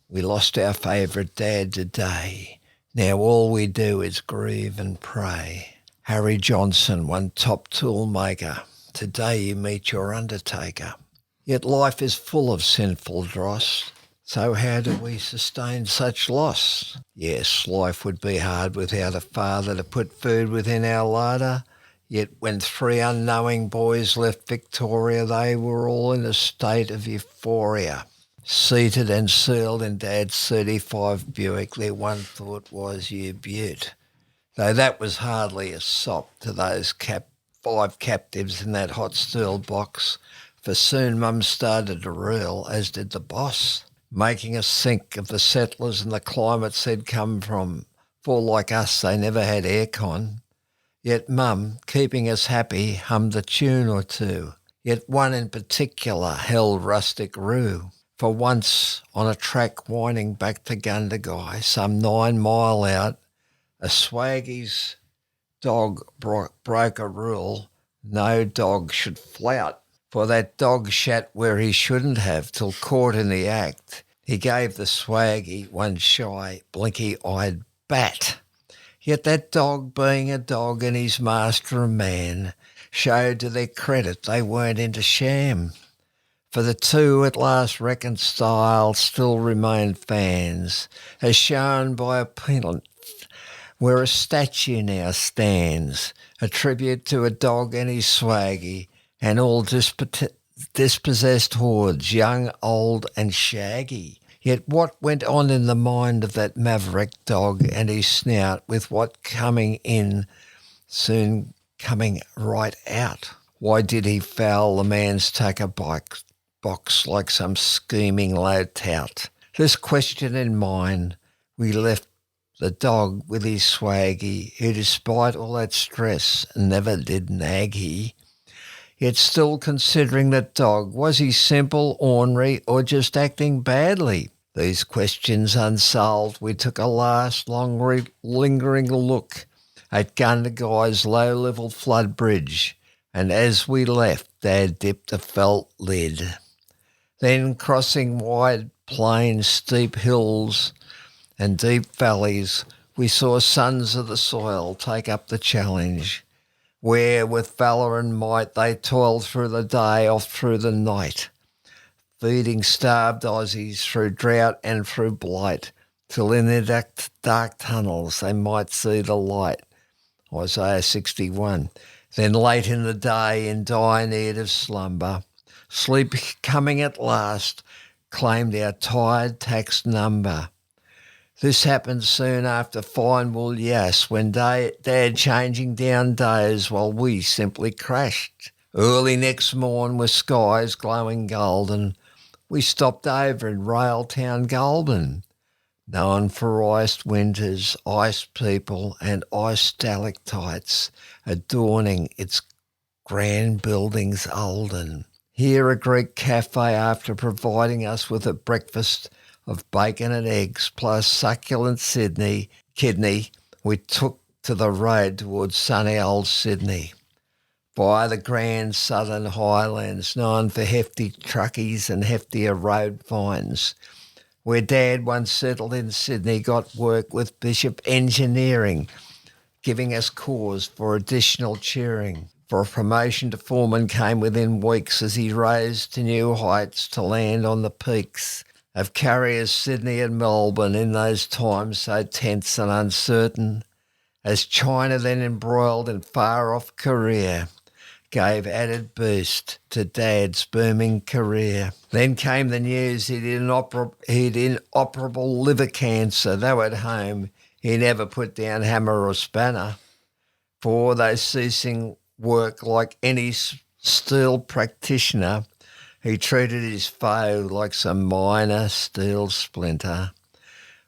We lost our favourite dad today. Now all we do is grieve and pray. Harry Johnson, one top tool maker. Today you meet your undertaker. Yet life is full of sinful dross. So how do we sustain such loss? Yes, life would be hard without a father to put food within our larder. Yet when 3 unknowing boys left Victoria, they were all in a state of euphoria. Seated and sealed in Dad's 35 Buick, their one thought was, you beaut. Though that was hardly a sop to those 5 captives in that hot steel box, for soon Mum started to reel, as did the boss, making us think of the settlers and the climates they'd come from, for like us they never had aircon. Yet Mum, keeping us happy, hummed a tune or two, yet one in particular held rustic rue. For once, on a track winding back to Gundagai, some 9 mile out, a swaggy's dog broke a rule: no dog should flout. For that dog shat where he shouldn't have, till caught in the act, he gave the swaggy one shy, blinky-eyed bat. Yet that dog, being a dog and his master a man, showed to their credit they weren't into sham. For the two at last reconciled still remained fans, as shown by a plinth where a statue now stands, a tribute to a dog and his swaggy, and all dispossessed hordes, young, old and shaggy. Yet what went on in the mind of that maverick dog and his snout, with what coming in, soon coming right out? Why did he foul the man's taker box like some scheming low tout? This question in mind, we left the dog with his swaggy, who despite all that stress never did nag he. Yet still considering that dog, was he simple, ornery, or just acting badly? These questions unsolved, we took a last long lingering look at Gundagai's low-level flood bridge, and as we left, Dad dipped a felt lid. Then crossing wide plains, steep hills and deep valleys, we saw sons of the soil take up the challenge, where with valour and might they toiled through the day, oft through the night, feeding starved Aussies through drought and through blight, till in their dark tunnels they might see the light. Isaiah 61. Then late in the day, in dire need of slumber, sleep coming at last, claimed our tired taxed number. This happened soon after fine wool yass, when Dad changing down days while we simply crashed. Early next morn, with skies glowing golden, we stopped over in Railtown, Goulburn, known for iced winters, ice people and ice stalactites adorning its grand buildings olden. Here a Greek cafe, after providing us with a breakfast of bacon and eggs plus succulent kidney, we took to the road towards sunny old Sydney, via the grand southern highlands known for hefty truckies and heftier road fines, where Dad, once settled in Sydney, got work with Bishop Engineering, giving us cause for additional cheering. For a promotion to foreman came within weeks as he rose to new heights to land on the peaks of carriers Sydney and Melbourne in those times so tense and uncertain, as China then embroiled in far-off Korea gave added boost to Dad's booming career. Then came the news he'd inoperable liver cancer, though at home he never put down hammer or spanner, for though ceasing work like any steel practitioner, he treated his foe like some minor steel splinter,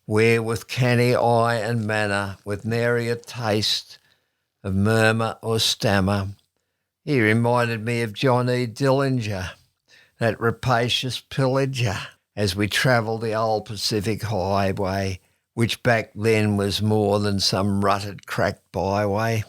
where with canny eye and manner, with nary a taste of murmur or stammer, he reminded me of John E. Dillinger, that rapacious pillager, as we travelled the old Pacific Highway, which back then was more than some rutted, cracked byway,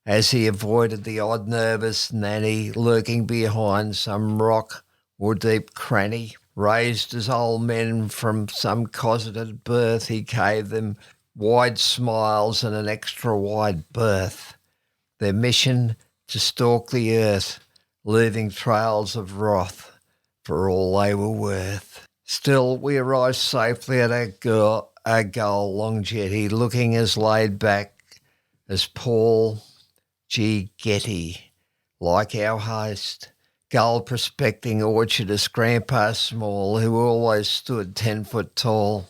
as he avoided the odd nervous nanny lurking behind some rock or deep cranny. Raised as old men from some cosseted birth, he gave them wide smiles and an extra wide berth, their mission to stalk the earth, leaving trails of wrath for all they were worth. Still, we arrived safely at our goal, Long Jetty, looking as laid back as Paul G. Getty, like our host, gold prospecting orchardist Grandpa Small, who always stood 10 foot tall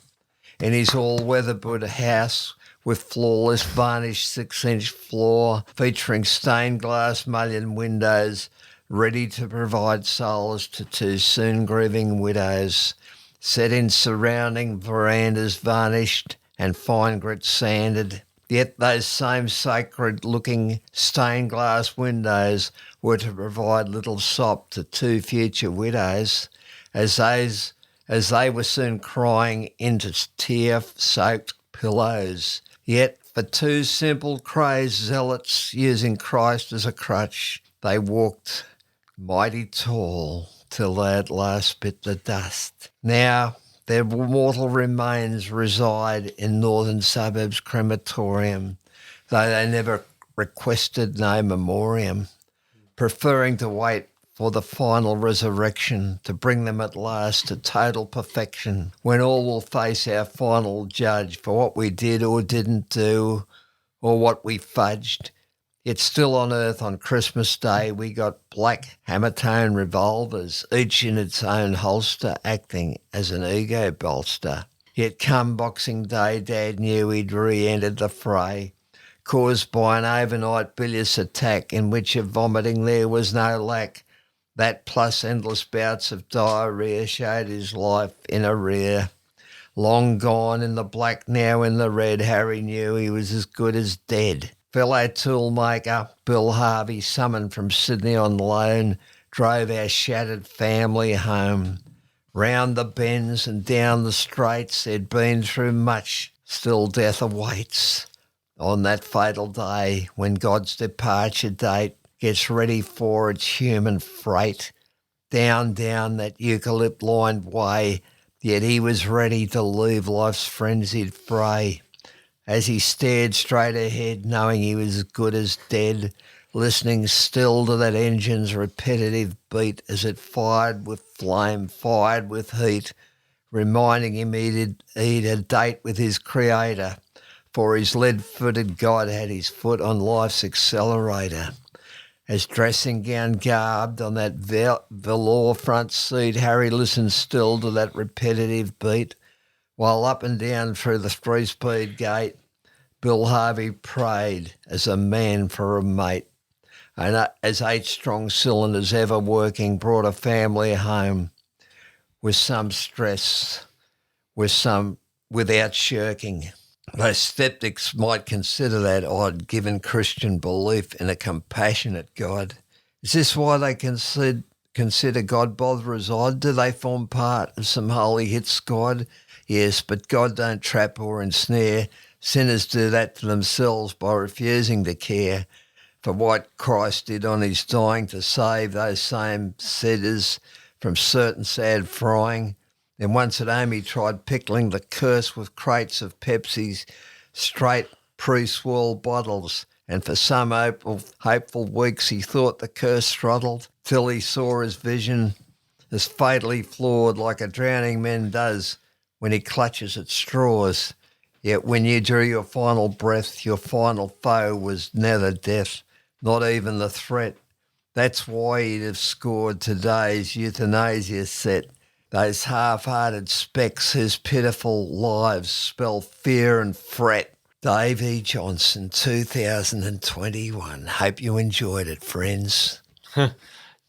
in his all-weatherboard house with flawless varnished 6-inch floor featuring stained glass mullioned windows ready to provide solace to 2 soon-grieving widows, set in surrounding verandas varnished and fine grit sanded. Yet those same sacred-looking stained glass windows were to provide little sop to 2 future widows as they were soon crying into tear-soaked pillows. Yet for 2 simple crazed zealots using Christ as a crutch, they walked mighty tall till they at last bit the dust. Now their mortal remains reside in northern suburbs crematorium, though they never requested no memoriam, preferring to wait for the final resurrection to bring them at last to total perfection, when all will face our final judge for what we did or didn't do, or what we fudged. Yet still on earth on Christmas Day we got black hammer-tone revolvers, each in its own holster, acting as an ego bolster. Yet come Boxing Day, Dad knew he'd re-entered the fray, caused by an overnight bilious attack in which of vomiting there was no lack. That plus endless bouts of diarrhea showed his life in arrear. Long gone in the black, now in the red, Harry knew he was as good as dead. Fellow toolmaker Bill Harvey, summoned from Sydney on loan, drove our shattered family home. Round the bends and down the straights, they'd been through much, still death awaits. On that fatal day, when God's departure date gets ready for its human freight, down that eucalypt-lined way, yet he was ready to leave life's frenzied fray. As he stared straight ahead, knowing he was as good as dead, listening still to that engine's repetitive beat as it fired with flame, fired with heat, reminding him he'd a date with his creator, for his lead-footed God had his foot on life's accelerator. As dressing gown garbed on that velour front seat, Harry listened still to that repetitive beat, while up and down through the 3-speed gate, Bill Harvey prayed as a man for a mate. And as 8 strong cylinders ever working brought a family home with some stress, without shirking. Though sceptics might consider that odd, given Christian belief in a compassionate God. Is this why they consider God botherers odd? Do they form part of some holy hit squad? Yes, but God don't trap or ensnare. Sinners do that to themselves by refusing to care for what Christ did on his dying to save those same sinners from certain sad frying. Then once at home he tried pickling the curse with crates of Pepsi's straight pre-swirled bottles, and for some hopeful weeks he thought the curse throttled, till he saw his vision as fatally flawed like a drowning man does when he clutches at straws. Yet when you drew your final breath, your final foe was never death, not even the threat. That's why he'd have scored today's euthanasia set. Those half-hearted specks whose pitiful lives spell fear and fret. Dave E. Johnson, 2021. Hope you enjoyed it, friends. That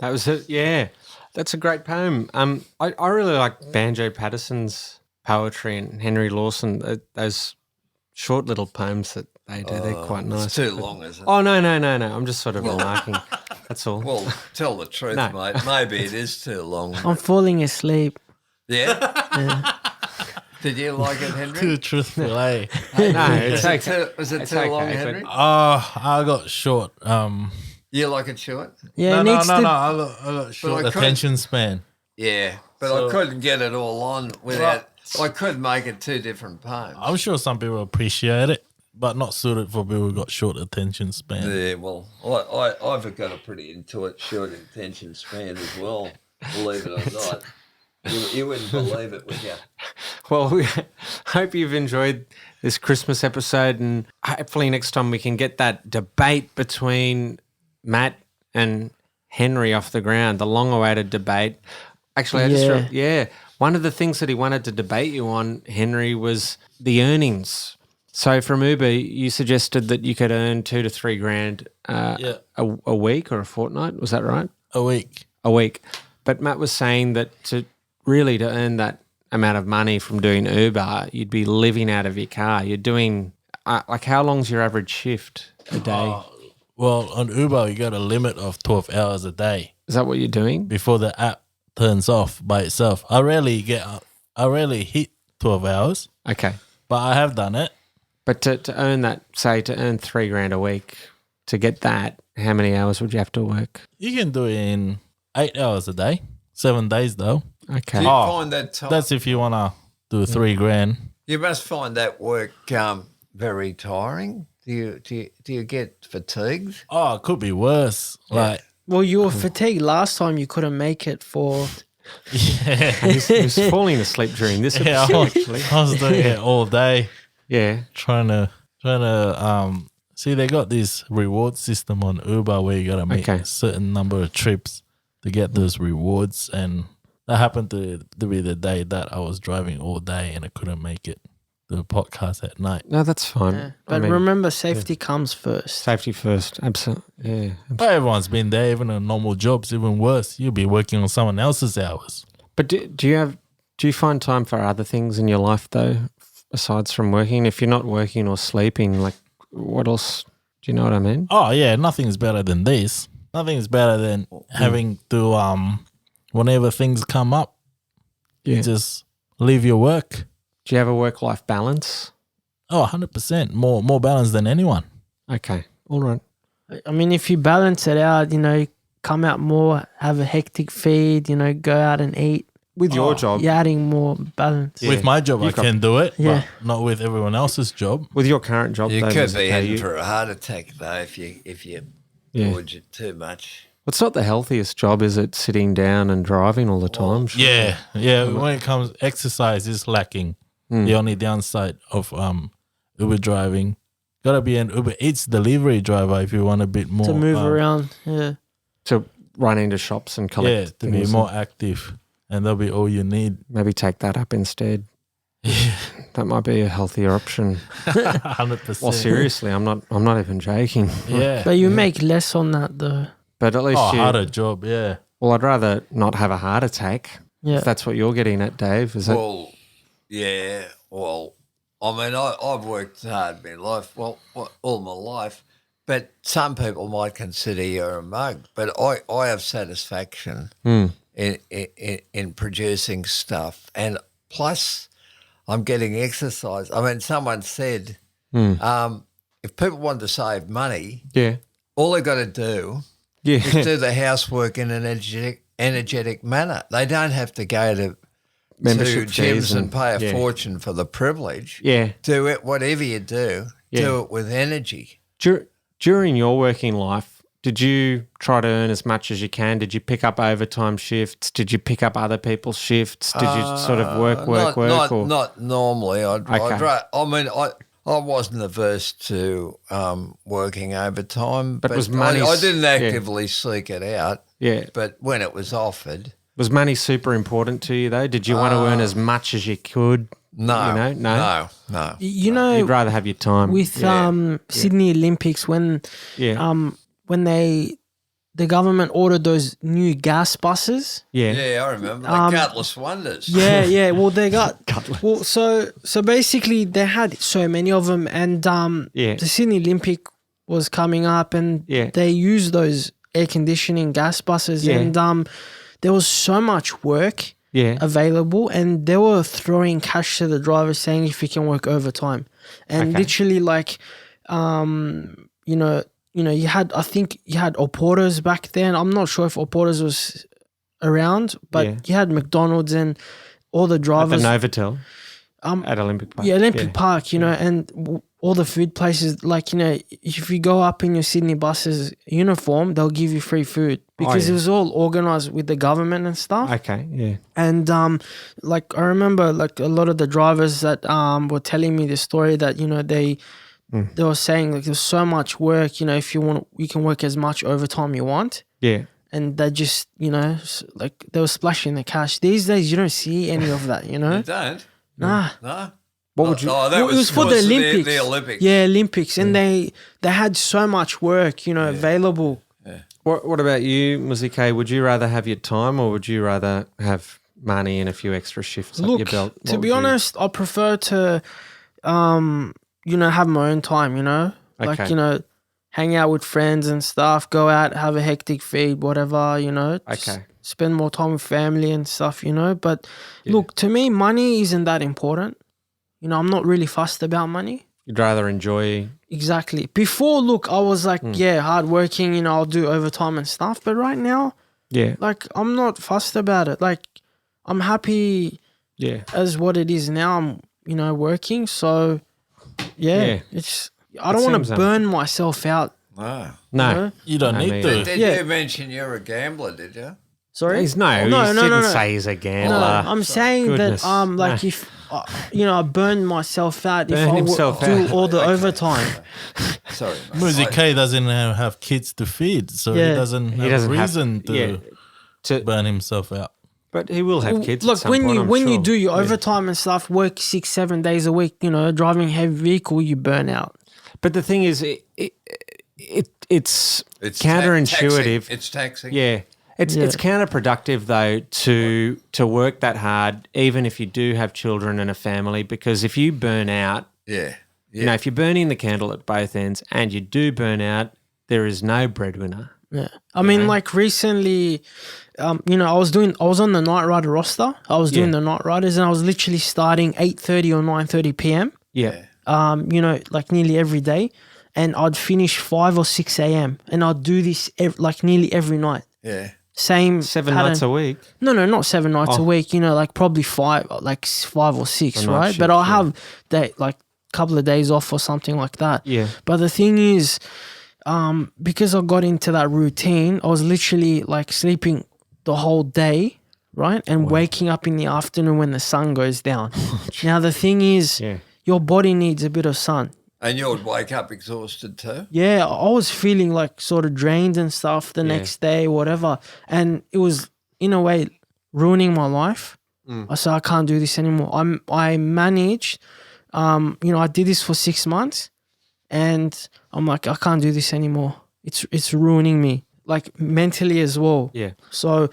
was it. Yeah, that's a great poem. I really like Banjo Patterson's poetry and Henry Lawson. Those short little poems that they do, they're quite nice. It's too long, isn't it? Oh, no. I'm just sort of remarking. That's all. Well, tell the truth, No. mate. Maybe it is too long. I'm falling asleep. Yeah? Did you like it, Henry? Too truthful, eh? No, it's okay. Was it It's too long, okay, but- Henry? I got short. You like it short? Yeah, no, it needs to. I got short I could- attention span. Yeah, but I couldn't get it all on without... I could make it 2 different poems. I'm sure some people appreciate it, but not suited for people who got short attention span. Yeah, well, I've got a pretty short attention span as well, believe it or not. You wouldn't believe it, would you? Well, we hope you've enjoyed this Christmas episode, and hopefully next time we can get that debate between Matt and Henry off the ground, the long-awaited debate. Actually, one of the things that he wanted to debate you on, Henry, was the earnings. So from Uber, you suggested that you could earn $2,000 to $3,000 a week or a fortnight. Was that right? A week. A week. But Matt was saying that to earn that amount of money from doing Uber, you'd be living out of your car. You're doing how long's your average shift a day? Well, on Uber, you got a limit of 12 hours a day. Is that what you're doing? Before the app turns off by itself. I rarely hit 12 hours. Okay. But I have done it. But to earn that, say to earn $3,000 a week, to get that, how many hours would you have to work? You can do it in 8 hours a day. 7 days though. Okay. Do you find that time? That's if you want to do $3,000. You must find that work very tiring. Do you get fatigued? Oh, it could be worse. Like, Well, you were fatigued last time. You couldn't make it for. yeah, He was falling asleep during this yeah, episode, actually. I was doing it all day. Yeah. Trying to see, they got this reward system on Uber where you got to make a certain number of trips to get those rewards, and that happened to be the day that I was driving all day and I couldn't make it to the podcast at night. No, that's fine. Yeah. But remember, safety comes first. Safety first. Absolutely. Yeah. But everyone's been there, even in normal jobs, even worse. You'll be working on someone else's hours. But do you find time for other things in your life though, aside from working? If you're not working or sleeping, like what else? Do you know what I mean? Oh yeah, nothing's better than this. Nothing's better than having to whenever things come up, you just leave your work. Do you have a work-life balance? Oh, 100%. More balance than anyone. Okay. All right. I mean, if you balance it out, come out more, have a hectic feed, go out and eat. With your job. You're adding more balance. With my job, I can do it, Yeah. but not with everyone else's job. With your current job, You though, could does it be pay heading you? for a heart attack though if you gorge it too much. It's not the healthiest job, is it? Sitting down and driving all the time. Yeah. When it comes, exercise is lacking. The only downside of Uber driving, gotta be an Uber Eats delivery driver if you want a bit more To move around, yeah. To run into shops and collect. Yeah, to be things more active, and that'll be all you need. Maybe take that up instead. That might be a healthier option. 100%. Well, seriously, I'm not even joking. Yeah. But you make less on that though. But at least harder job, yeah. Well, I'd rather not have a heart attack. Yeah. If that's what you're getting at, Dave. Is that? Well, yeah. Well, I mean, I've worked hard in my life, all my life, but some people might consider you a mug. But I have satisfaction in producing stuff, and plus, I'm getting exercise. I mean, someone said, if people want to save money, all they got to do is do the housework in an energetic manner. They don't have to go to Membership gyms fees and pay a fortune for the privilege. Yeah. Do it, whatever you do it with energy. During your working life, did you try to earn as much as you can? Did you pick up overtime shifts? Did you pick up other people's shifts? Did you sort of work? Not normally. I wasn't averse to working overtime, but was money? I didn't actively seek it out. Yeah. But when it was offered, Was money super important to you though? Did you want to earn as much as you could? no. No. You'd rather have your time. With Sydney Olympics, when the government ordered those new gas buses. Yeah, I remember. The Gutless Wonders. Yeah. Well, they got well. So basically, they had so many of them, and the Sydney Olympic was coming up, and they used those air conditioning gas buses, and there was so much work available, and they were throwing cash to the drivers, saying if you can work overtime, and literally like, you had, I think you had Oporto's back then. I'm not sure if Oporto's was around, but you had McDonald's and all the drivers. At the Novotel. at Olympic Park. Yeah, Olympic Park, you know, and all the food places, like, you know, if you go up in your Sydney buses uniform, they'll give you free food because it was all organised with the government and stuff. Okay, yeah. And like I remember, like a lot of the drivers that were telling me the story that, you know, they were saying like there's so much work, you know, if you want, you can work as much overtime you want. Yeah. And they just, you know, like they were splashing the cash. These days, you don't see any of that, you know? You don't? Nah. No? What would you... Oh, that It was for the Olympics. The Olympics. Yeah, Olympics. And they had so much work, you know, available. What about you, Muzike? Would you rather have your time or would you rather have money and a few extra shifts up your belt? To be honest, I prefer to, you know, have my own time, you know? Like, Okay. you know, hang out with friends and stuff, go out, have a hectic feed, whatever, you know? Okay. Spend more time with family and stuff, you know? But look, to me, money isn't that important. You know, I'm not really fussed about money. You'd rather enjoy... Exactly. Before, look, I was like, yeah, hardworking, you know, I'll do overtime and stuff. But right now, Yeah. like, I'm not fussed about it. Like, I'm happy Yeah. as what it is now. I'm, you know, working. So, yeah. It's, I don't want seems, to burn myself out. No. No. You know? You don't I need mean- to. Did Yeah. you mention you're a gambler, did you? Sorry? He's no, he no, didn't no. say he's a gambler. No, I'm saying Goodness. that, like, No. if, you know, I burn myself out Burn if I himself do out. all the overtime. Sorry, mate. Muzi K doesn't have kids to feed, so Yeah. he doesn't have doesn't have- reason to yeah. To- burn himself out. But he will have kids. Look, at some when point, you I'm when you sure. do your overtime and stuff, work 6-7 days a week, you know, driving heavy vehicle, you burn out. But the thing is, it's It's counterintuitive. taxing. It's taxing. Yeah. It's counterproductive though to work that hard, even if you do have children and a family, because if you burn out, Yeah. you know, if you're burning the candle at both ends and you do burn out, there is no breadwinner. Yeah, I mean, like recently, you know, I was on the Night Rider roster. I was doing the Night Riders, and I was literally starting 8:30 or 9:30 p.m. Yeah. You know, like nearly every day, and I'd finish 5 or 6 a.m. and I'd do this like nearly every night. Yeah. Same 7 pattern. nights a week. No, not 7 nights a week. You know, like probably 5 or 6, night right? shift, But I'll yeah. have that like couple of days off or something like that. Yeah. But the thing is, because I got into that routine, I was literally like sleeping the whole day, right, and waking up in the afternoon when the sun goes down. Now the thing is, Yeah. your body needs a bit of sun. And you would wake up exhausted too? Yeah, I was feeling like sort of drained and stuff the next day, whatever. And it was, in a way, ruining my life. I said, I can't do this anymore. I managed, you know, I did this for 6 months and I'm like, I can't do this anymore. It's ruining me, like mentally as well. Yeah. So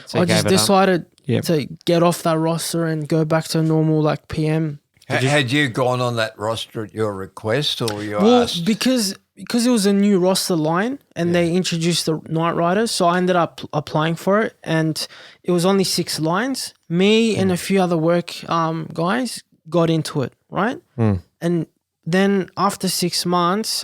So I you just gave it up. decided Yep. to get off that roster and go back to normal like PM. Had you gone on that roster at your request or you Well, asked? because it was a new roster line and they introduced the Night Riders, so I ended up applying for it, and it was only 6 lines. Me and a few other work guys got into it, right? And then after 6 months,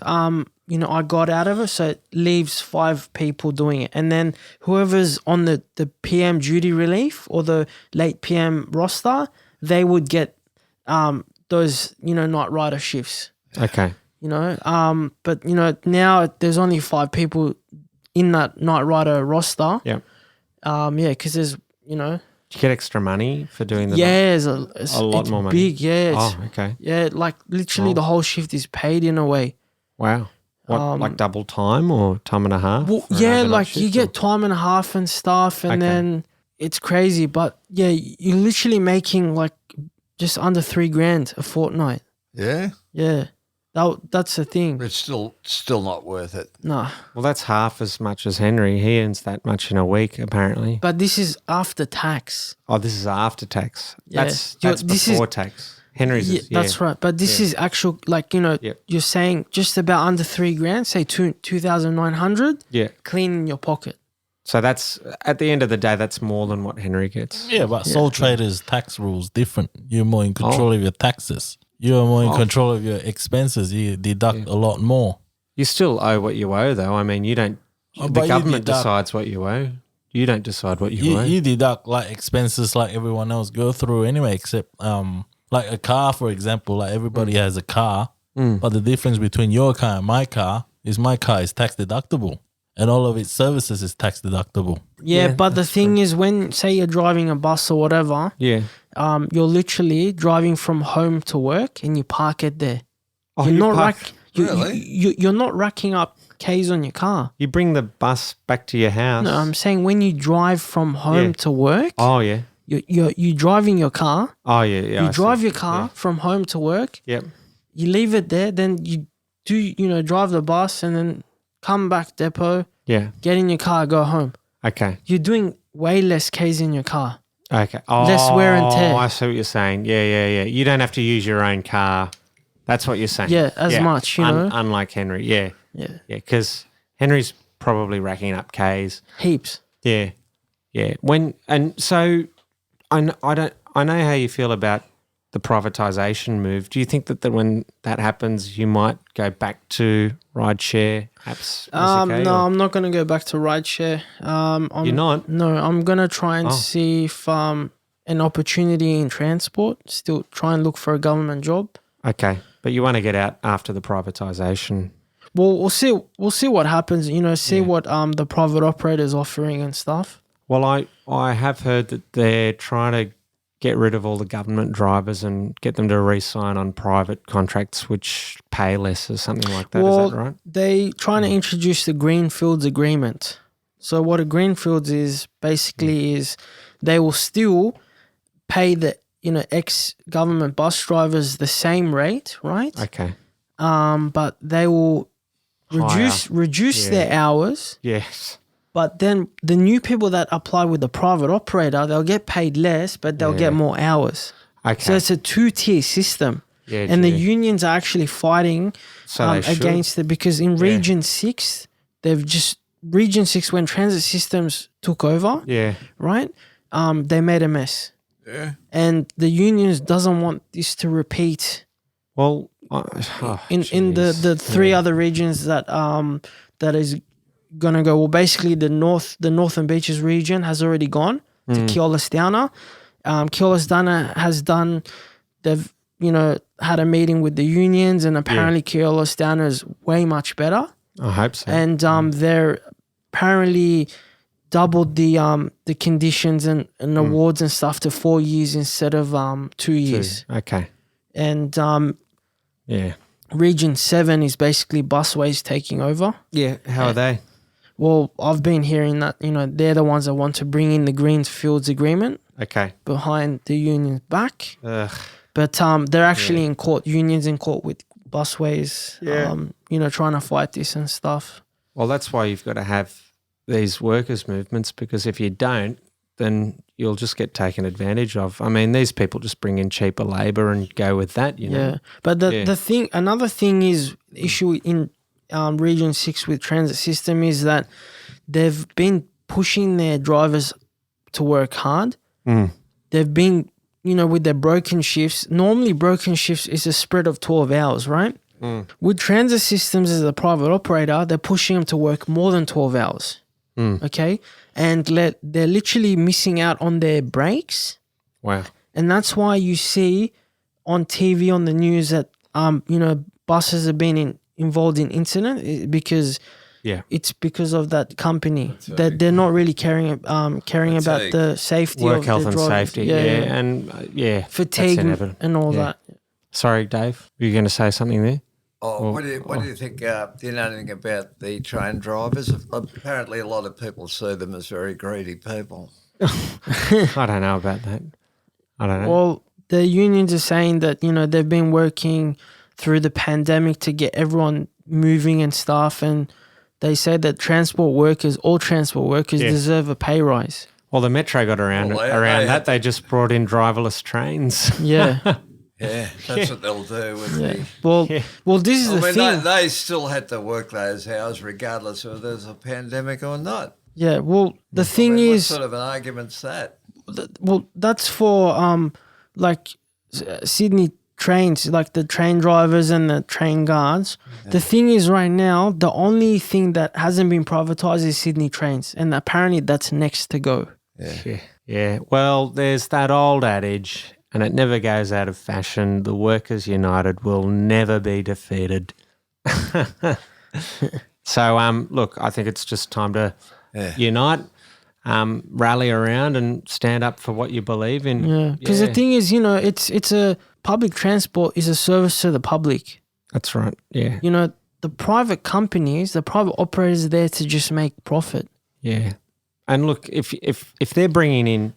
you know, I got out of it, so it leaves 5 people doing it, and then whoever's on the PM duty relief or the late PM roster, they would get those, you know, Night Rider shifts. Okay. You know, but you know, now there's only 5 people in that Night Rider roster. Yeah. Yeah, because there's, you know, Do you get extra money for doing the yeah, it's a lot it's more money? big. Yeah, it's, Oh, okay. yeah, like literally the whole shift is paid in a way. Wow. What, like double time or time and a half? Well, for an yeah, overnight like you shift, get time and a half and stuff, and Okay. then it's crazy. But yeah, you're literally making like just under $3,000 a fortnight. Yeah? Yeah, that's the thing. It's still not worth it. Nah, Well, that's half as much as Henry. He earns that much in a week, apparently. but this is after tax. Oh, this is after tax. Yeah. That's This is- before tax. Henry's Yeah, is, yeah. that's right. But this is actual, like, you know, Yeah. you're saying just about under $3,000, say 2,900, Yeah. clean in your pocket. So that's, at the end of the day, that's more than what Henry gets. Yeah, but sole traders' tax rules different. You're more in control of your taxes. You're more in control of your expenses. You deduct a lot more. You still owe what you owe, though. I mean, you don't, Oh, but the you government deduct- decides what you owe. You don't decide what you owe. You deduct like expenses like everyone else go through anyway, except like a car, for example, like everybody has a car, but the difference between your car and my car is tax deductible, and all of its services is tax deductible. Yeah, but the thing is, when say you're driving a bus or whatever, Yeah. you're literally driving from home to work and you park it there. Oh, you're you not park- you're not racking up K's on your car. You bring the bus back to your house. No, I'm saying when you drive from home Yeah. to work, Oh, yeah. you driving your car. Oh, yeah. Yeah. You I drive see. your car from home to work. Yep. You leave it there, then you do drive the bus and then come back depot, Yeah. get in your car, go home. Okay. You're doing way less K's in your car. Okay. Oh, Less wear and tear. I see what you're saying. Yeah. You don't have to use your own car. That's what you're saying. Yeah, as much, you know. Unlike Henry. Yeah. Yeah, Yeah. Because Henry's probably racking up Ks. heaps. Yeah. Yeah. So I know how you feel about the privatization move. Do you think that when that happens, you might go back to rideshare apps? No, I'm not gonna go back to rideshare. You're not? No, I'm gonna try and Oh. see if an opportunity in transport. Still try and look for a government job. Okay. But you want to get out after the privatization. Well, we'll see. We'll see what happens. See what the private operators offering and stuff. Well, I have heard that they're trying to get rid of all the government drivers and get them to re-sign on private contracts which pay less or something like that. Well, Is that right? they trying to introduce the Greenfields Agreement. So what a Greenfields is basically is they will still pay the ex-government bus drivers the same rate, right? Okay. But they will reduce their hours. Yes. But then the new people that apply with the private operator, they'll get paid less, but they'll get more hours. Okay. So it's a two-tier system. Yeah, and the gee. unions are actually fighting So they should. against it because in Region 6, Region 6, when transit systems took over, Yeah. right, they made a mess. Yeah. And the unions doesn't want this to repeat Well, in the three other regions that is gonna go. Well, basically the Northern Beaches region has already gone to Keolis Downer. Keolis Downer has done. They've had a meeting with the unions, and apparently Keolis Downer is way much better. I hope so. And they're apparently doubled the conditions and awards and stuff to 4 years instead of 2 years. Okay. And Yeah. Region 7 is basically busways taking over. Yeah. How are they? Well, I've been hearing that, they're the ones that want to bring in the Greenfields Agreement Okay. behind the union's back. Ugh. But they're actually in court, unions in court with busways, trying to fight this and stuff. Well, that's why you've got to have these workers' movements, because if you don't, then you'll just get taken advantage of. I mean, these people just bring in cheaper labour and go with that, Yeah. But another thing is issue in Region 6 with transit system is that they've been pushing their drivers to work hard. They've been, with their broken shifts. Normally broken shifts is a spread of 12 hours, right? With transit systems as a private operator, they're pushing them to work more than 12 hours. Okay? And they're literally missing out on their breaks. Wow. And that's why you see on TV, on the news that, buses have been involved in incident because it's because of that company that they're not really caring about the safety Work of health the and drivers. safety. And fatigue that's inevitable. and all Yeah. that. Sorry, Dave. Were you going to say something there? Oh, what do you think? Do you know anything about the train drivers? Apparently, a lot of people see them as very greedy people. I don't know about that. I don't know. Well, the unions are saying that, they've been working through the pandemic to get everyone moving and stuff. And they say that all transport workers deserve a pay rise. Well, the Metro got around that. They just brought in driverless trains. Yeah. Yeah, that's what they'll do with the. Well, this is the thing. They still had to work those hours regardless of whether there's a pandemic or not. Yeah, well, the thing is, what sort of an argument's that? Well, that's for Sydney trains, like the train drivers and the train guards. Yeah. The thing is, right now, the only thing that hasn't been privatized is Sydney trains, and apparently that's next to go. Yeah. Yeah. Well, there's that old adage, and it never goes out of fashion. The Workers United will never be defeated. So, look, I think it's just time to unite, rally around and stand up for what you believe in. Yeah, because the thing is, it's a public transport is a service to the public. That's right, yeah. The private companies, the private operators are there to just make profit. Yeah. And look, if they're bringing in,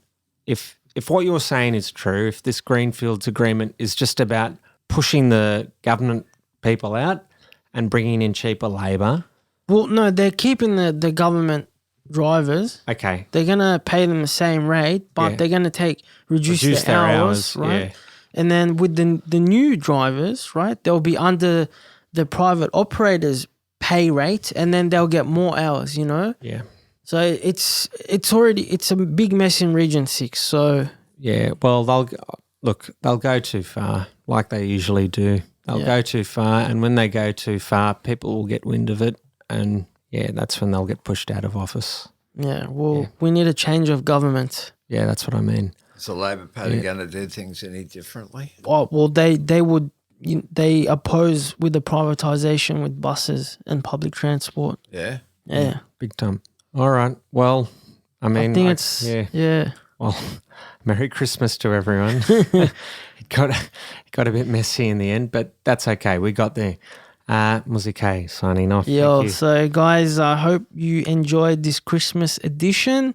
if what you're saying is true, if this Greenfields agreement is just about pushing the government people out and bringing in cheaper labour. Well, no, they're keeping the government drivers. Okay. They're going to pay them the same rate, but they're going to reduce their hours, right? Yeah. And then with the new drivers, right, they'll be under the private operators' pay rate, and then they'll get more hours, Yeah. So it's a big mess in Region 6. So yeah, well, they'll go too far, like they usually do. They'll go too far, and when they go too far, people will get wind of it, and that's when they'll get pushed out of office. Yeah, we need a change of government. Yeah, that's what I mean. Is the Labor Party going to do things any differently? Oh, well, they oppose with the privatisation with buses and public transport. Yeah. Yeah. Big time. All right. Well, I mean, I think it's yeah. Well, Merry Christmas to everyone. It got a bit messy in the end, but that's okay. We got there. Muzike signing off. Yo, so guys, I hope you enjoyed this Christmas edition.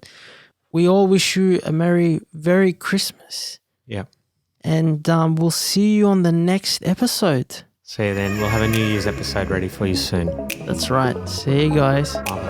We all wish you a very Christmas. Yeah. And we'll see you on the next episode. See you then. We'll have a New Year's episode ready for you soon. That's right. See you guys. Bye.